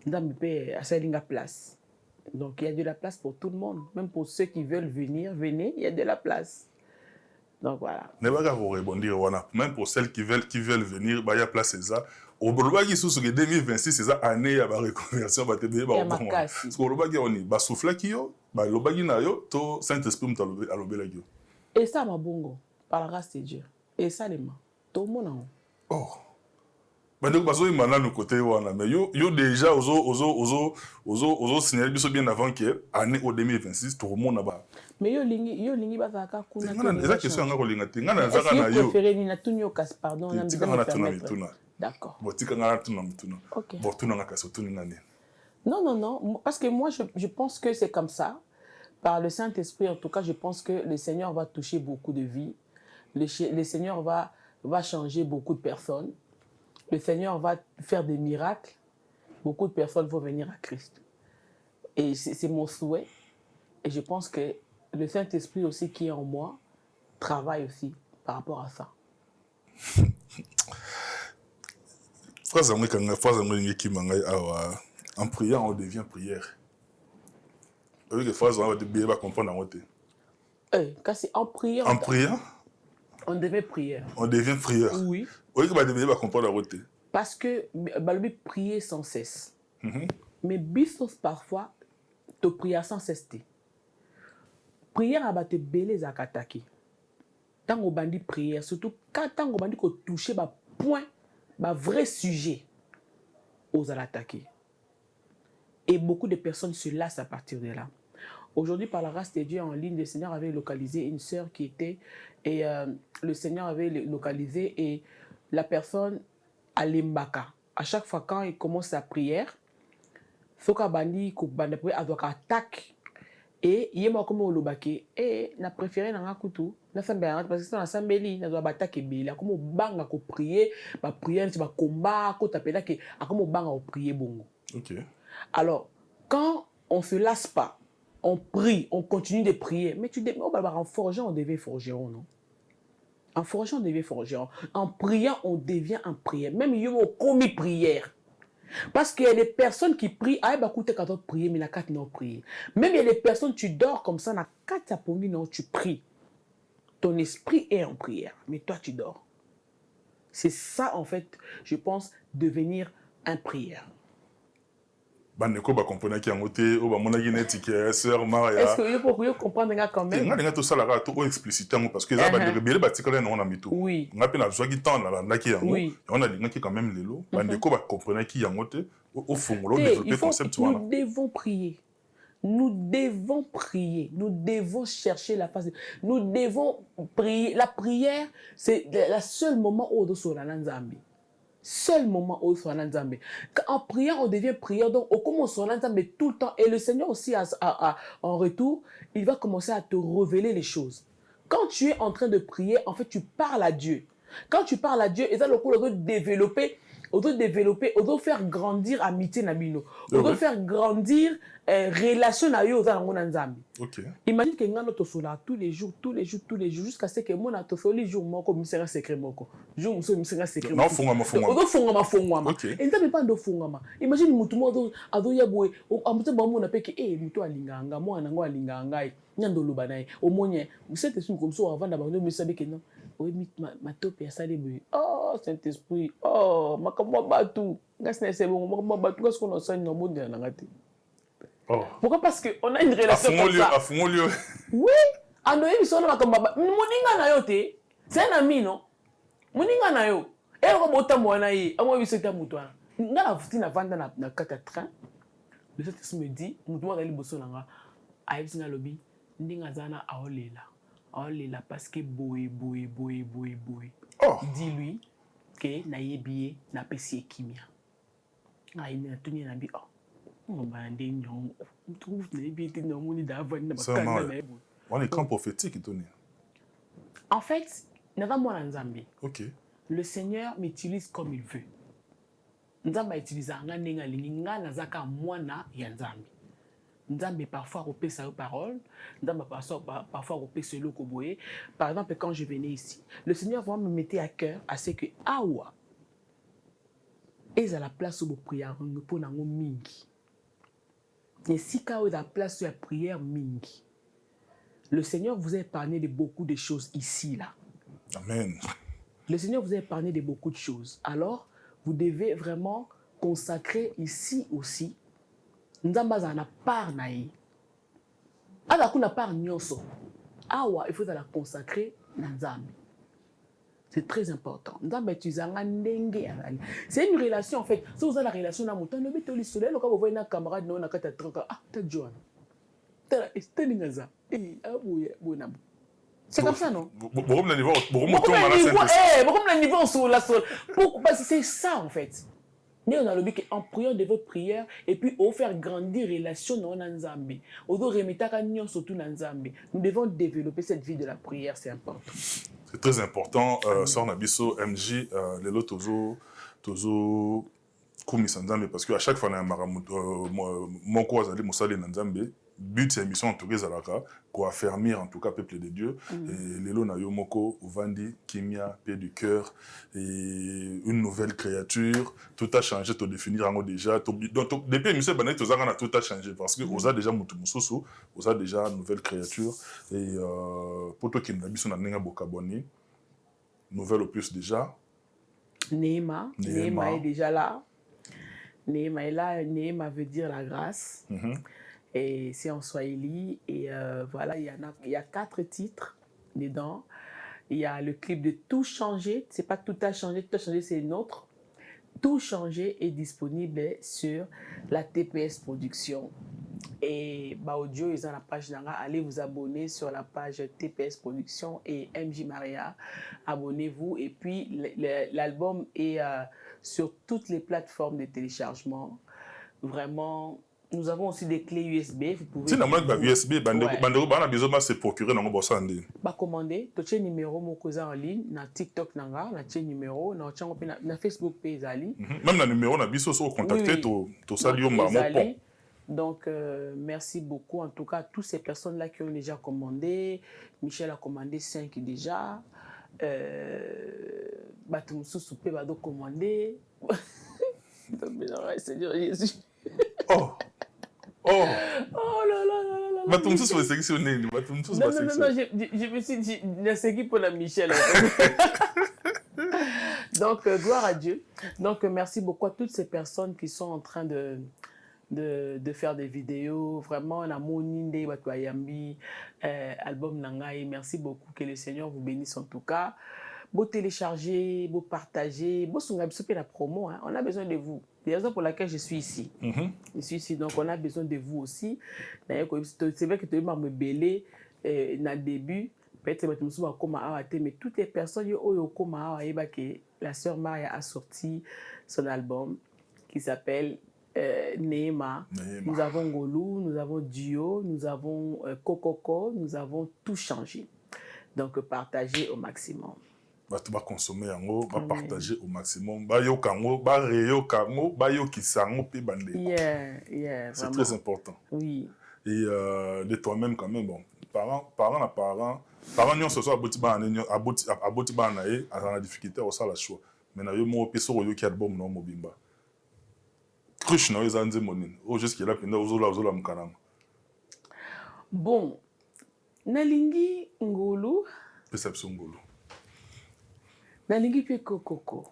dans mes pays, à Salinga place. Donc, il y a de la place pour tout le monde. Même pour ceux qui veulent venir, venez, il y a de la place. Donc, voilà. Ne pas vous rebondir, même pour celles qui veulent venir, il y a place, c'est ça. Au Bolobagi, sous 2026, c'est ça, année, il y a la reconversion, il y a ma casse. Parce qu'au Bolobagi, on est, souffle qui yo, Bolobagi na yo, to Saint-Esprit, à l'obélagio. Et ça, ma bongo, par la grâce de Dieu. Et ça, les mains. Tout le monde. Oh. Donc, parce que maintenant, nous côté, mais yo déjà, ozo signaler bien avant que année au 2026, tout le monde là-bas. Mais yo lingi bazaka kuna. C'est la question nga kolinga te. Nga na zaka na yo. Préféré ni na tunyo kas pardon na tika nga tuna mituna. D'accord. Bon tika nga tuna mituna. OK. Bon tuna nga kaso tuni nga nene. Non, parce que moi je pense que c'est comme ça. Par le Saint-Esprit en tout cas, je pense que le Seigneur va toucher beaucoup de vies. Le Seigneur va changer beaucoup de personnes. Le Seigneur va faire des miracles. Beaucoup de personnes vont venir à Christ. Et c'est mon souhait. Et je pense que le Saint-Esprit aussi qui est en moi travaille aussi par rapport à ça. En priant, on devient prière. Avec les phrases, on va bien comprendre en côté. En priant. En priant, on devient prière. On devient prière. Oui. Oui, que bien comprendre en côté. Parce que prier sans cesse. Mais bisous parfois, te prier sans cesse. Prière à te belé à kataki. Tant qu'on bandi prière, surtout quand on bandi qu'on toucher ba point, ba vrai sujet aux attaquer. Et beaucoup de personnes se lassent à partir de là. Aujourd'hui, par la grâce de Dieu en ligne, le Seigneur avait localisé une sœur qui était, et le Seigneur avait localisé, et la personne à l'embaka. À chaque fois quand il commence sa prière, Soka bandi ko banda prière avec attaque. Et il y a comme au lobake et na préféré na kutu na samba parce que ça na sambeli na doit batake bela comme banga ko prier ba prière ba combat ko tapela que comme banga au prier bongo. OK. Alors quand on se lasse pas, on prie, on continue de prier, mais en forgeant on devient forgeron, non? En forgeant on devient forgeron. En priant on devient un prière. Même il y a commis prière. Parce qu'il y a des personnes qui prient, quand on prie, mais la carte non prier. Même il y a des personnes, tu dors comme ça, la carte non, tu pries. Ton esprit est en prière, mais toi tu dors. C'est ça en fait, je pense, devenir un prière. Bandeko ba comprendre ki ngote o ba mona génétique sœur Maria. Est-ce que vous pouvez comprendre quand même? Nga tout ça là tout explicitement parce que ça ba de rebelle ba tikala na mitu. Oui. Nga pe na zwa ki temps na ndaki yango. On a linga ki quand même lelo. Bandeko ba comprendre ki ngote au fongolo développer concept wana. Nous devons prier. Nous devons prier. Nous devons chercher la face. Nous devons prier. La prière, c'est le seul moment où on doit se rendre. Seul moment où on Nzambe. En priant, on devient prière. Donc, on commence à Nzambe tout le temps. Et le Seigneur aussi, en retour, il va commencer à te révéler les choses. Quand tu es en train de prier, en fait, tu parles à Dieu. Quand tu parles à Dieu, et ça, le coup, on doit développer, on doit faire grandir amitié Nabino. On doit faire grandir relation na yo aux Nzambe. OK. Imagine que ngano to sola tous les jours jusqu'à ce que mon to soli jour moko misera secret moko. Jour muso misera secret. Non fongama. Odo fongama. Et nzambe pas ndo fongama. Imagine mutu mo ado yabwe amuto ba mona peke mutu alinganga mwana ngo alinganga nyando loba naye. Omonye cette esprit comme ça avant d'abandonner mais sabe que non. Oui ma tope ya sale boy. Oh Saint-Esprit. Oh makamwa batu. Ngasina c'est bon makamwa batu parce qu'on enseigne no monde na ngati. Oh. Pourquoi? Parce qu'on a une relation comme ça. Oui. Anoye biso na makamba. Moninga na yo te. C'est un ami non. Moninga na yo. Et on bota mwana yi. Amo biso ta mutwana. Nga na futi na vanda na kata train. Le Saint-Esprit me dit, mutwa dali boso nanga. Ayebisi na lobi. Ndinga zana aolela. Aolela parce que boy. Oh. Dis-lui que na yebiye na pesi ekimia. Ayi na tuni na bi oh. On est camp prophétique. En fait, OK. Le Seigneur m'utilise comme il veut. Nzamba utilise Nzambe parfois repère sa parole, Nzamba parfois repère ce lokoboé. Par exemple, quand je venais ici, le Seigneur va me mettre à cœur à ce que awa Et à la place où vous priez, pour nango mingi. Et si quand la place où la prière mingi, le Seigneur vous a épargné de beaucoup de choses ici, là. Amen. Le Seigneur vous a épargné de beaucoup de choses. Alors, vous devez vraiment consacrer ici aussi. Nzamba za na part na ye. Ala kuna part nyonso. Awa, il faut la consacrer na Nzambe. C'est très important. C'est une relation en fait. Si vous avez la relation dans mon temps, le mettez au soleil, quand vous voyez un camarade, non, on a qu'à t'attendre. Ah, t'as Johan. C'est comme ça, non? Beaucoup de niveau sur la sol. Parce que c'est ça en fait. Nous, on a le but en priant de votre prière et puis au faire grandir la relation dans Nzambe. Nous devons développer cette vie de la prière, c'est important. C'est très important. Sor Nabiso, MJ, les lots tozo kumisa Nzambe parce qu'à chaque fois, mon quoi azali mosali Nzambe. But c'est mission en tout cas zalaka pour affermir en tout cas peuple de Dieu et lelo na yo moko vandi kimia paix du cœur et une nouvelle créature tout a changé to définir en déjà donc depuis mission banet to zanga na tout a changé parce que oza déjà mutu mususu oza déjà nouvelle créature et pour toi qui n'a biso na nenga bokaboni nouvelle opus déjà Neema est déjà là. Neema est là. Neema veut dire la grâce. Et c'est en Swahili. Et voilà, il y a 4 titres dedans. Il y a le clip de Tout changer. C'est pas que tout a changé, c'est une autre. Tout changer est disponible sur la TPS Production. Et audio, ils ont la page d'Anga. Allez vous abonner sur la page TPS Production et MJ Maria. Abonnez-vous. Et puis, l'album est sur toutes les plateformes de téléchargement. Vraiment. Nous avons aussi des clés USB. Vous pouvez. Si nous avons USB, on a besoin de se procurer dans le sandé. Commander, tu as un numéro en ligne, na TikTok nanga, na un numéro, na Facebook page ali. Même le numéro na biso so contacter to sali mon pont. Donc merci beaucoup en tout cas à toutes ces personnes là qui ont déjà commandé. Michel a commandé 5 déjà. Batumsu soupe va donc commander. Seigneur Jésus. Oh là là. Non, je me suis dit, c'est qui pour la Michel. Donc, gloire à Dieu. Donc, merci beaucoup à toutes ces personnes qui sont en train de faire des vidéos. Vraiment, on a Moninde, Batwayambi, album Nangai. Merci beaucoup. Que le Seigneur vous bénisse en tout cas. Vous téléchargez, vous partagez, vous souvenez la promo. Hein. On a besoin de vous. C'est la raison pour laquelle je suis ici. Je suis ici, donc on a besoin de vous aussi. C'est vrai que tu m'as me belé dans le début. Peut-être que tu me mais toutes les personnes que la sœur Maria a sorti son album qui s'appelle Neema. Nous avons Golou, nous avons Dio, nous avons Kokoko, nous avons tout changé. Donc partagez au maximum. Tu vas consommer yango, va partager au maximum, va yo kango, va reyo kango, va yo kisango pe bande. Yeah, c'est très important. Oui. Et de toi-même quand même bon. Parents nyon ce soir aboti ba na ye, a la difficulté au sala choix. Mais na yo mo peso yo ki album no mobimba. Crush na yo zanze monine. O jusqu'à là penda ozola mkananga. Bon. Nalingi ngolu. Perception ngolu. Nalingi pe kokoko.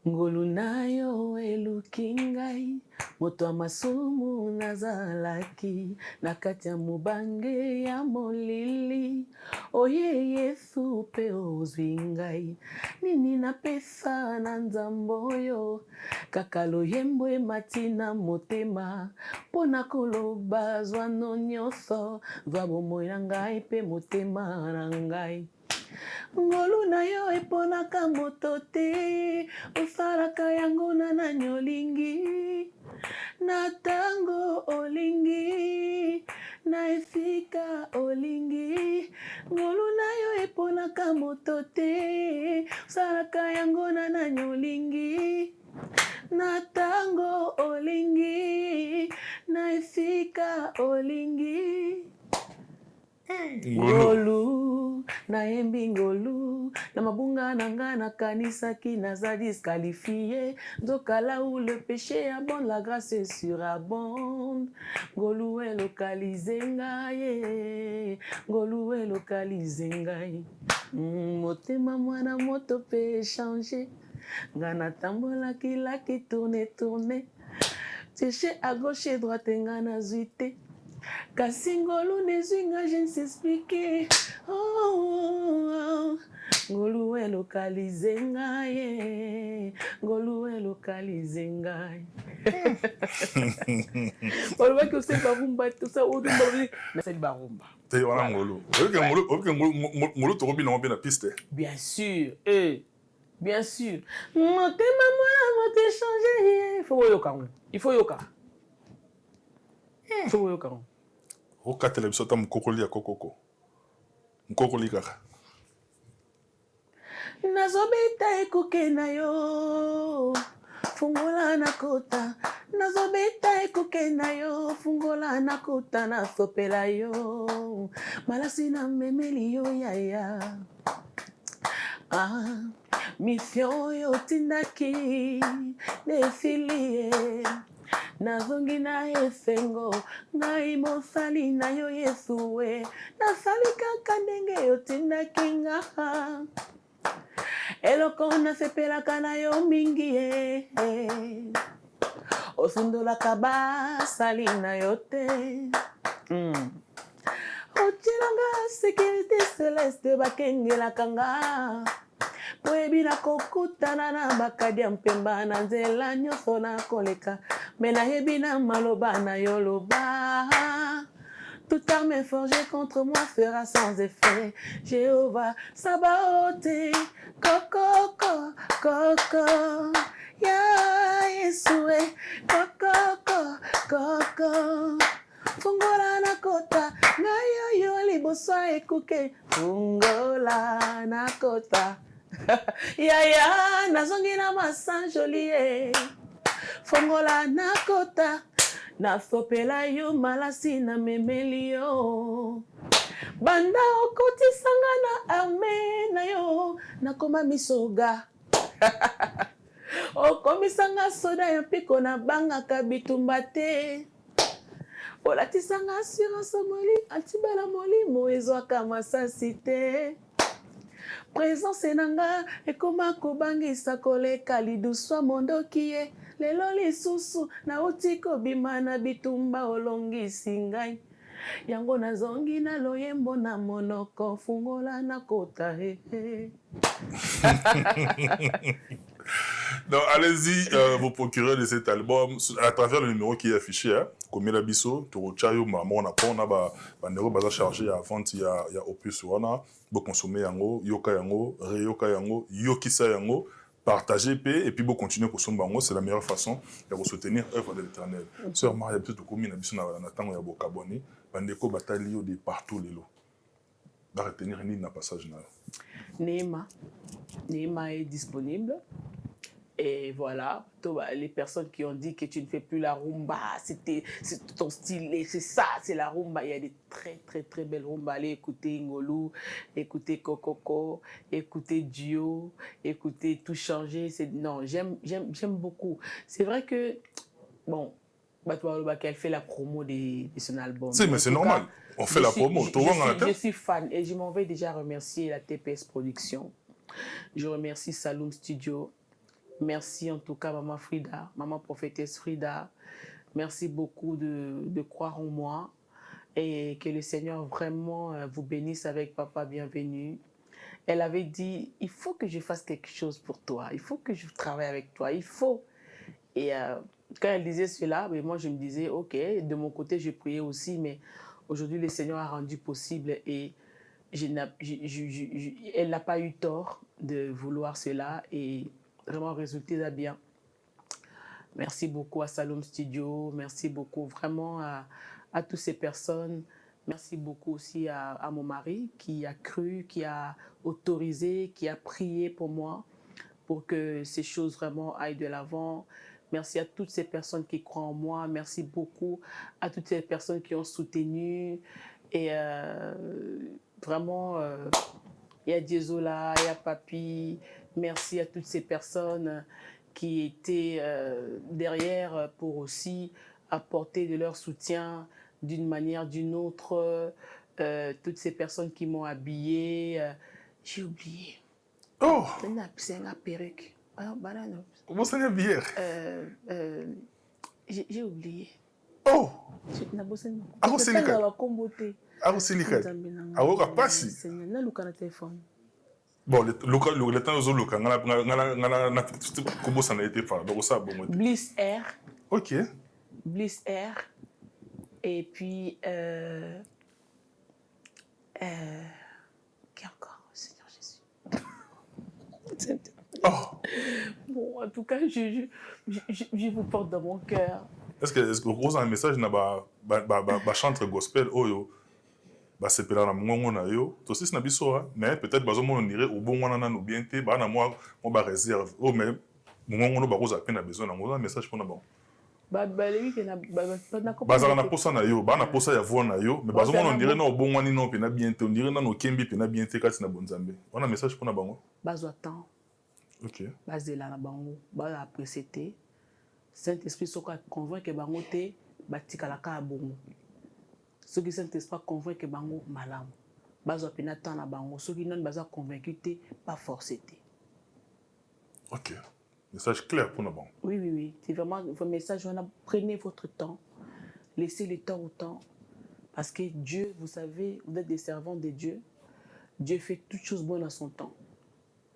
Ngolu nayo eluki ngai, moto wa masumu nazalaki, na kati ya mobange ya molili, oye Yesu pe ozwi ngai, nini napesa na nzambe oyo, kaka loyembo emati na motema, mpona koloba zwano nyonso, zwa bomoi na ngai pe motema na ngai. Ngolu na yo eponaka moto te, osalaka yango na olingi, na tango olingi, na esika olingi. Ngolu na yo eponaka moto te, osalaka yango na olingi, na tango olingi, na esika olingi. Ngolu, na yembi ngolu, na mabunga nanga na kanisa ki naza disqualifié. Nzoka là où le péché abonde, la grâce est surabonde. Ngolu est localisé ngai, Ngolu est localisé ngai. Motema mwana moto peut changer. Ngana tambola ki la ki tourne. Chercher à gauche et droite ngana zuite. Kasingolu nezinga, je ne sais expliquer. Oh. Ngolu est localisé ngai, Ngolu est localisé ngai. On voit que c'est barumba, tout ça, ou c'est barumba. C'est voilà Ngolu. Ngolu to robi na bien la piste. Bien sûr, bien sûr. Motema mwana mote changer. Il faut yoka. Oka télévision ta mukokoli ya kokoko. Mukokoli kaka. Nazobeta ekuke na yo, fungola na kota. Nazobeta ekuke na yo, fungola na kota na sopela yo. Malasi na memeli yo yaya. Mission yo tindaki nefilie. Nazongi na esengo, ngai mosali na yo Yesuwe. Nasali kaka ndenge yo tindaki nga. Eloko nasepelaka na yo mingi osundolaka basali na yo te. Otielanga sécurité céleste bakengelaka nga. Poebi na kokutana na bakadi ya mpemba na nzela nyonso na koleka. Me nayebi na maloba na yo loba. Toute arme forgée contre moi sera sans effet. Jéhovah Sabaoth, Koko, Koko, Ya Yesue, Koko. Fungola na kota, ngayo yo liboso ekuke. Fungola na kota. Ya, nazongi na masa jolie. Fungola na kota. Nasopela yo malasi na memeli yo. Banda okotisanga na arme na yo. Nakoma misoga. Okomisanga soda ya mpiko na bangaka bitumba te. Olatisanga assurance moli, antibala molimo ezwaka masasi te. Présence nanga ekoma kobangisa koleka liduswa mondoki ye. Lelo lisusu na utiko bimana bitumba olongisi ngai. Yango nazongi na loyembo na monoko fungola na kota Donc allez-y, vous procurez de cet album à travers le numéro qui est affiché. Hein, comme la biso, Torochayo, Mamon, on a un numéro basé chargé à vente, il y a Opus Wana, vous consommez yango, Yoka yango, Reyoka yango, Yokisa yango, partagez et puis vous continuez à consommer yango, c'est la meilleure façon de soutenir l'œuvre de l'Éternel. Sœur Maria, peut-être que vous avez un ya bokaboni, bandeko batalio de partout les lots. Va retenir ni na passage na. Neema est disponible. Et voilà, les personnes qui ont dit que tu ne fais plus la rumba, c'est ton style, et c'est ça, c'est la rumba. Il y a des très très très belles rumbas. Allez écouter Ngolu, écouter Kokoko, écouter Dio, écouter Tout Changer. Non, j'aime beaucoup. C'est vrai que, bon, qu'elle fait la promo de son album. Si, mais c'est normal. On fait la promo. Je suis fan et je m'en vais déjà remercier la TPS Production. Je remercie Saloum Studio. Merci en tout cas, Maman Frida, Maman Prophétesse Frida. Merci beaucoup de croire en moi et que le Seigneur vraiment vous bénisse avec Papa Bienvenu. Elle avait dit, il faut que je fasse quelque chose pour toi, il faut que je travaille avec toi, il faut. Et quand elle disait cela, mais moi je me disais, ok, de mon côté je priais aussi, mais aujourd'hui le Seigneur a rendu possible et elle n'a pas eu tort de vouloir cela et vraiment résulté à bien. Merci beaucoup à Saloum Studio, merci beaucoup vraiment à toutes ces personnes. Merci beaucoup aussi à mon mari qui a cru, qui a autorisé, qui a prié pour moi, pour que ces choses vraiment aillent de l'avant. Merci à toutes ces personnes qui croient en moi. Merci beaucoup à toutes ces personnes qui ont soutenu. Et vraiment, il y a Diezola, il y a Papi. Merci à toutes ces personnes qui étaient derrière pour aussi apporter de leur soutien d'une manière, d'une autre. Toutes ces personnes qui m'ont habillée. J'ai oublié. Oh! C'est une perruque. Comment ça vient hier? J'ai oublié. Oh! Ah, c'est le cas. C'est le cas. Ah, passi. Bon, le temps où comment ça a été fait? Donc ça, bon. Bliss Air. Ok. Bliss Air. Et puis qui encore, Seigneur Jésus. Oh. Bon, en tout cas, je vous porte dans mon cœur. Est-ce que vous avez un message na chantre gospel oyo c'est pela na mongo na yo to si na biso mais peut-être bazo mon dirait au bon wana na no bien te ba na moi ba réserve oh mais mongo no ba koza pe na besoin na un message pour na bon balebi ke na bazala na posa na yo ba na posa ya voix na yo mais bazo mon dirait na au bon wani no pe na bien te on dirait na no kembi pe na bien te kati na bonzambe on a message pour na bango bazo attend. OK. Bazela na bango ba apprécier te Saint-Esprit soka convainc que bango te batika la ka bongo. Ceux qui Saint-Esprit convainc que bango malam. Bazo pena temps na bango, ceux qui non bazo convaincu te pas forcé te. OK. Message clair pour nous bon. Oui, c'est vraiment un message, prenez votre temps. Laissez le temps au temps parce que Dieu, vous savez, vous êtes des servants de Dieu. Dieu fait toutes choses bonnes à son temps.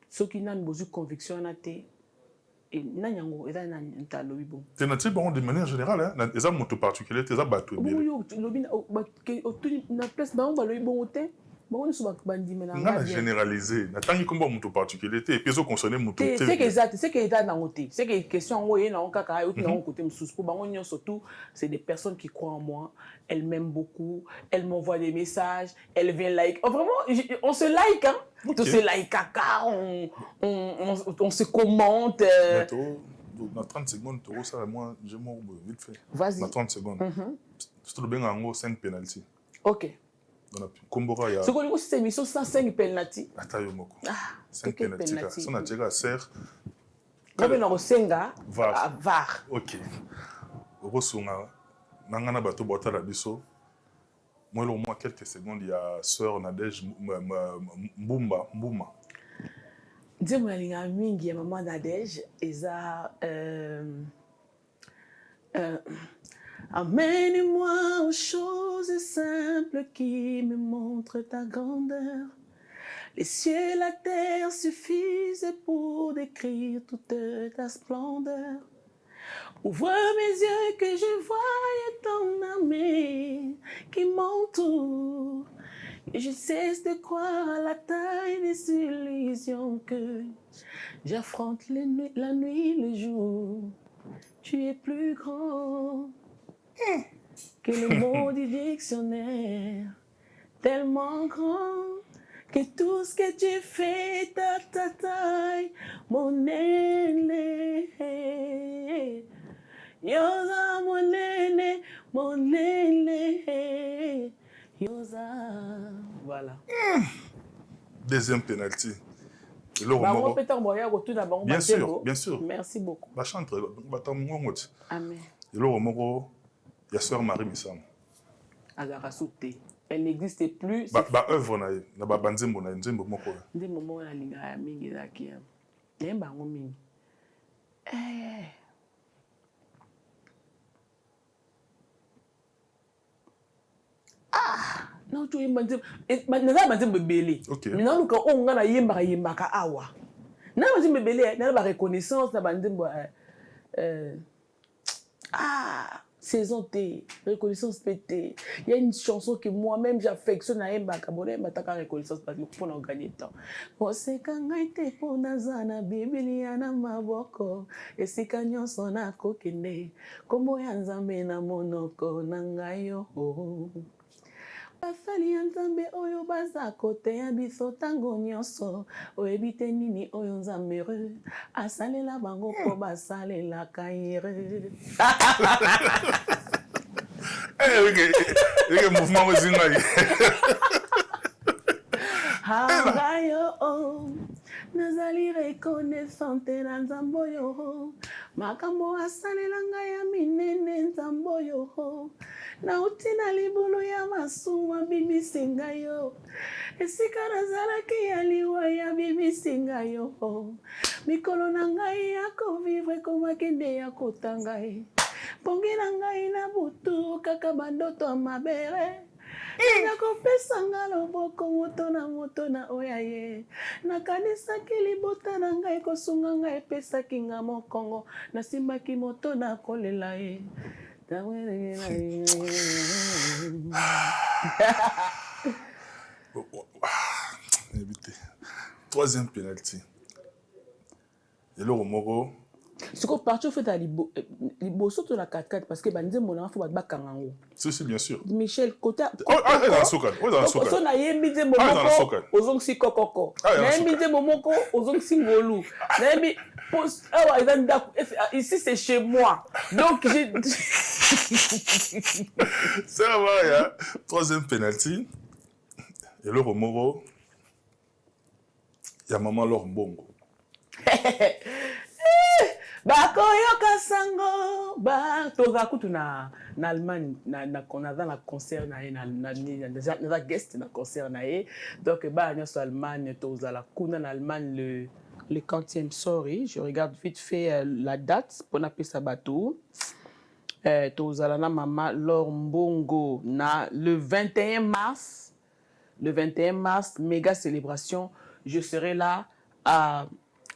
Ceux qui n'ont pas de conviction en athée, et nanyango eza na ntalobi bon te na tiba de manière générale hein eza moto particulier te eza bato ebele yo lobi na place ba on lobi bon te bon ni so bandime na nga généraliser na tangi komba moto particulier te et puis zo concerner moto te c'est que exact c'est que eza na ngote c'est que question ngo yena on kaka yo na côté msusu pour bango nyo surtout c'est des personnes qui croient en moi elles m'aiment beaucoup elles m'envoient des messages elles viennent like oh, vraiment on se like hein. Okay. Tout se like caca, on se commente. Dans 30 secondes, ça, moi, je m'en vite fait. Vas-y. Dans 30 secondes. C'est le bien en 5 penalty. Ok. Kumbora ya. Ce qu'on dit c'est émission 105 penalty. Attends moko. 5 penalty. Ça na tchega serre. Comme na rosenga var. Ok. Rosunga nangana bato botala biso. Moi, au moins quelques secondes, il y a sœur Nadège Mbouma. Dieu m'a dit à mingi ya maman Nadège eza amène-moi aux choses simples qui me montrent ta grandeur. Les cieux et la terre suffisent pour décrire toute ta splendeur. Ouvre mes yeux que je voie ton armée qui m'entoure. Et je cesse de croire à la taille des illusions que j'affronte la nuit, le jour. Tu es plus grand que le mot du dictionnaire, tellement grand que tout ce que tu fais ta taille, mon aîné. Yoza mon nene, Yoza. Voilà. Deuxième penalty. Bien sûr. Merci beaucoup. Amen. Et le Romoro, il y a sœur Marie Missam. Elle n'existe plus. Œuvre na ba banzembo na nzembo moko. Nzembo moko na linga mingi zaki. Yemba ngo mingi. Non, tu es banzembo belé. Mais non ka on nga na yemba ka awa. Na banzembo belé, na ba reconnaissance na banzembo saison T, reconnaissance PT. Il y a une chanson que moi-même j'affectionne à Emba Kabone, mais t'as reconnaissance parce que pour nous gagner de temps. On sait quand été pour Nazana, Bibiliana Maboko, et c'est quand on s'en a coquine, comme on y na monoko, nangayo. Basali nzambe oyo baza kote ya biso tango nyonso oyebite nini oyo nzambe asalela bango po basalela kaire. Eh mouvement ozinga. Hangayo, nazali reconnaissante na nzambo yo. Makambo asalela ngai ya minene nzambo yo. Nauti na libulu ya masuwa bimisi ngai yo. Esika nazalaki ya liwa ya bimisi ngai yo. Mikolo na ngai ya kovivre komakende ya kota ngai. Pongi na ngai na butu kaka bandoto ya mabere. Nakopesa nga loboko moto na oya ye. Nakanisaki libota na ngai kosunga ngai pesaki nga mokongo. Nasimbaki moto na kolela ye. Troisième penalty. Et le Romoro. Ce qu'on partit au fait à Liboso de la 4-4 parce que Banze Moulin faut battre Kangango. Si, bien sûr. Michel Kota. Oh, elle est dans le socal. Elle est dans le socal. On a yembi momoko ozong si kokoko. Na yembi momoko ozong si ngolu. Na yembi ici c'est chez moi. Donc j'ai c'est vrai, troisième penalty. Et le Romoro. Il y a maman Laure Mbongo. Bakoyoka sango ba toza kutu na Allemagne na Canada na concert na guest na concert na ye donc ba nyoso Allemagne toza la kuna na Allemagne le 40e sorry je regarde vite fait la date pour appeler ça bateau toza la na mama Laure Mbongo na le 21 mars méga célébration je serai là à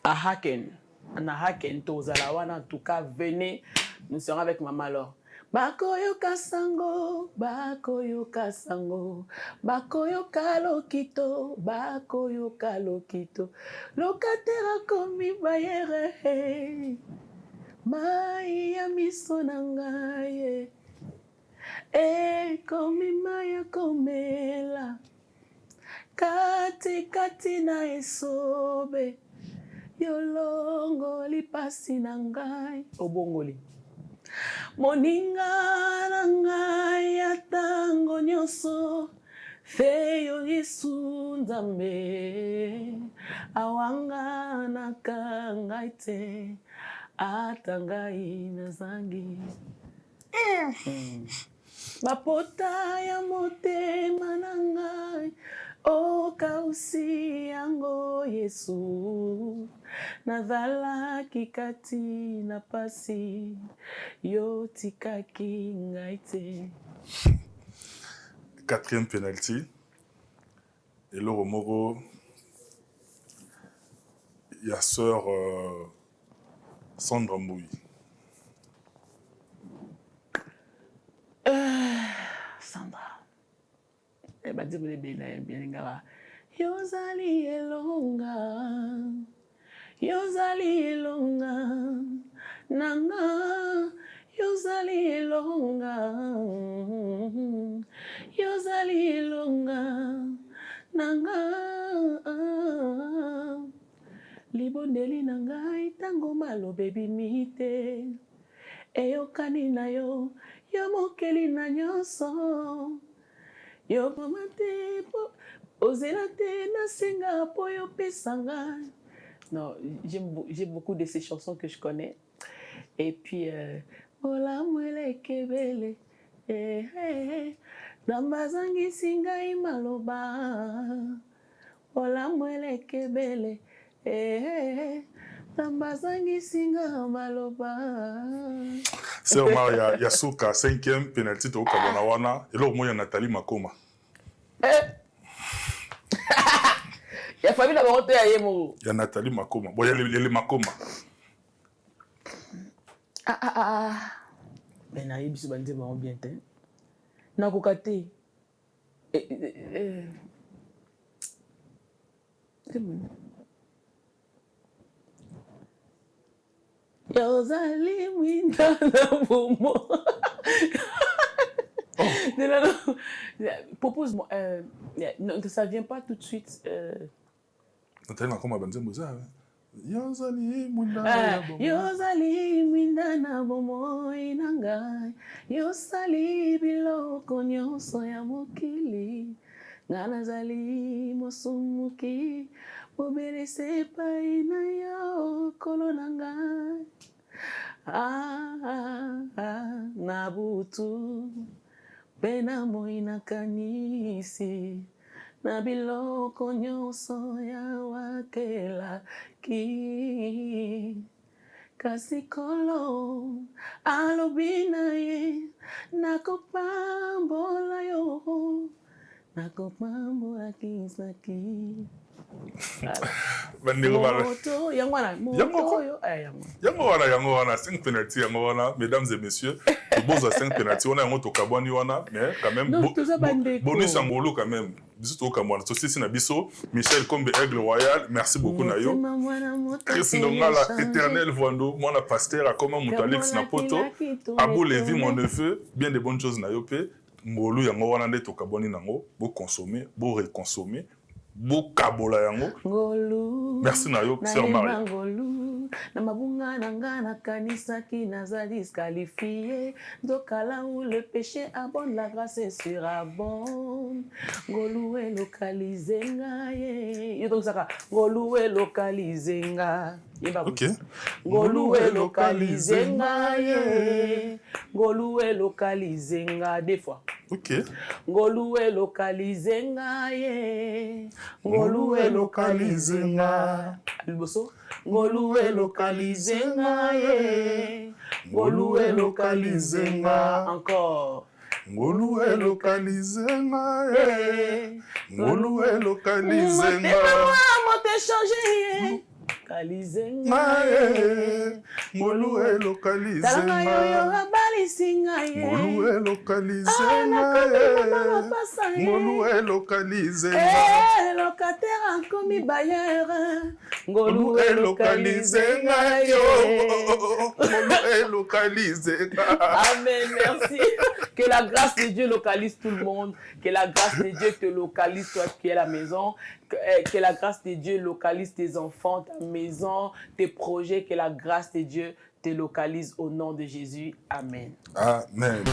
Haken. On a Haken Tozalawana, en tout cas, venez, nous serons avec Maman Laure. Bakoyoka sango, bakoyoka sango, bakoyoka lokito, bakoyoka lokito, lokatera komi bayere, maya miso nangaye, komi maya komela, kati na esobe. Yolongo li pasi na ngai obongoli moninga na ngai atango nyonso feyo Yesu Nzambe awanga na kangai te atangai na zangi mapota ya motema na ngai o kausi yango Yesu nazalaki kati na pasi yo tikaki ngai te. Quatrième penalty. Et le Romoro, il y a sœur Sandra Mbouy. Sandra. Badimule bien ngara yozali elonga nanga yozali elonga nanga libondeli nanga itango malobe bimite eyokani na yo mokeli na nyonso yo mamate ozelate na senga po yo pesanga. Non, j'aime beaucoup de ces chansons que je connais. Et puis ola mwele kebele dambazangi singa imaloba ola mwele kebele dambazangi singa maloba. C'est Omar Yasuka, 5e penalty au Kabonawana. Et là, au moins, il y a Nathalie Makoma. Il y a famille là-bas, il y a Nathalie Makoma. Bon, il y a les Makoma. Mais na yebi so bande ba bien te. Na kokate. Yozali mwinda na bomo. Propose-moi. Non, ça vient pas tout de suite. Nathalie Makoma banze moza. Yozali mwinda na bomo. Yozali mwinda na bomo inanga. Yosali biloko nyonso ya mokili. Ganazali mosumuki obelese pai na yo kolonanga na butu pena moina kanisi na biloko nyonso ya wakela ki kasi kolo alobi na ye nakopambola yo nakopambola kisaki yango wana 5 penalty yango wana mesdames et messieurs bozo 5 penalty wana yango tokabwani wana mais quand même bonus angolo quand même biso tokamwana tosisi na biso Michel Kombe Aigle Royal merci beaucoup na yo Chris Ndongala éternel Voando mwana pasteur akoma muto Alex na poto Abou Levi mon neveu bien de bonnes choses na yo pe ngolu yango wana nde tokabwani nango bo consommer bo reconsommer bokabola yango ngolu merci na yo sœur Marie ngolu na mabunga nanga na kanisa ki nazali disqualifié dokala où le péché abonde la grâce surabonde ngolu est localisé ngaye yo donc saka ngolu est localisé nga OK ngolu est localisé ngaye ngolu est localisé nga deux fois OK ngolu est localisé ngaye ngolu est localisé nga liboso ngolu est localisé ngaye ngolu est localisé nga encore ngolu est localisé ngaye ngolu est localisé nga mote changer localisé ngaye ngolu est localisé nga ngolu est localisé ngaye ngolu est localisé nga locataire comme bailleur ngolu est localisé ngaye ngolu est localisé nga amen merci que la grâce de Dieu localise tout le monde que la grâce de Dieu te localise toi qui es à la maison que la grâce de Dieu localise tes enfants ta maison tes projets que la grâce de Dieu te localise au nom de Jésus. Amen. Amen.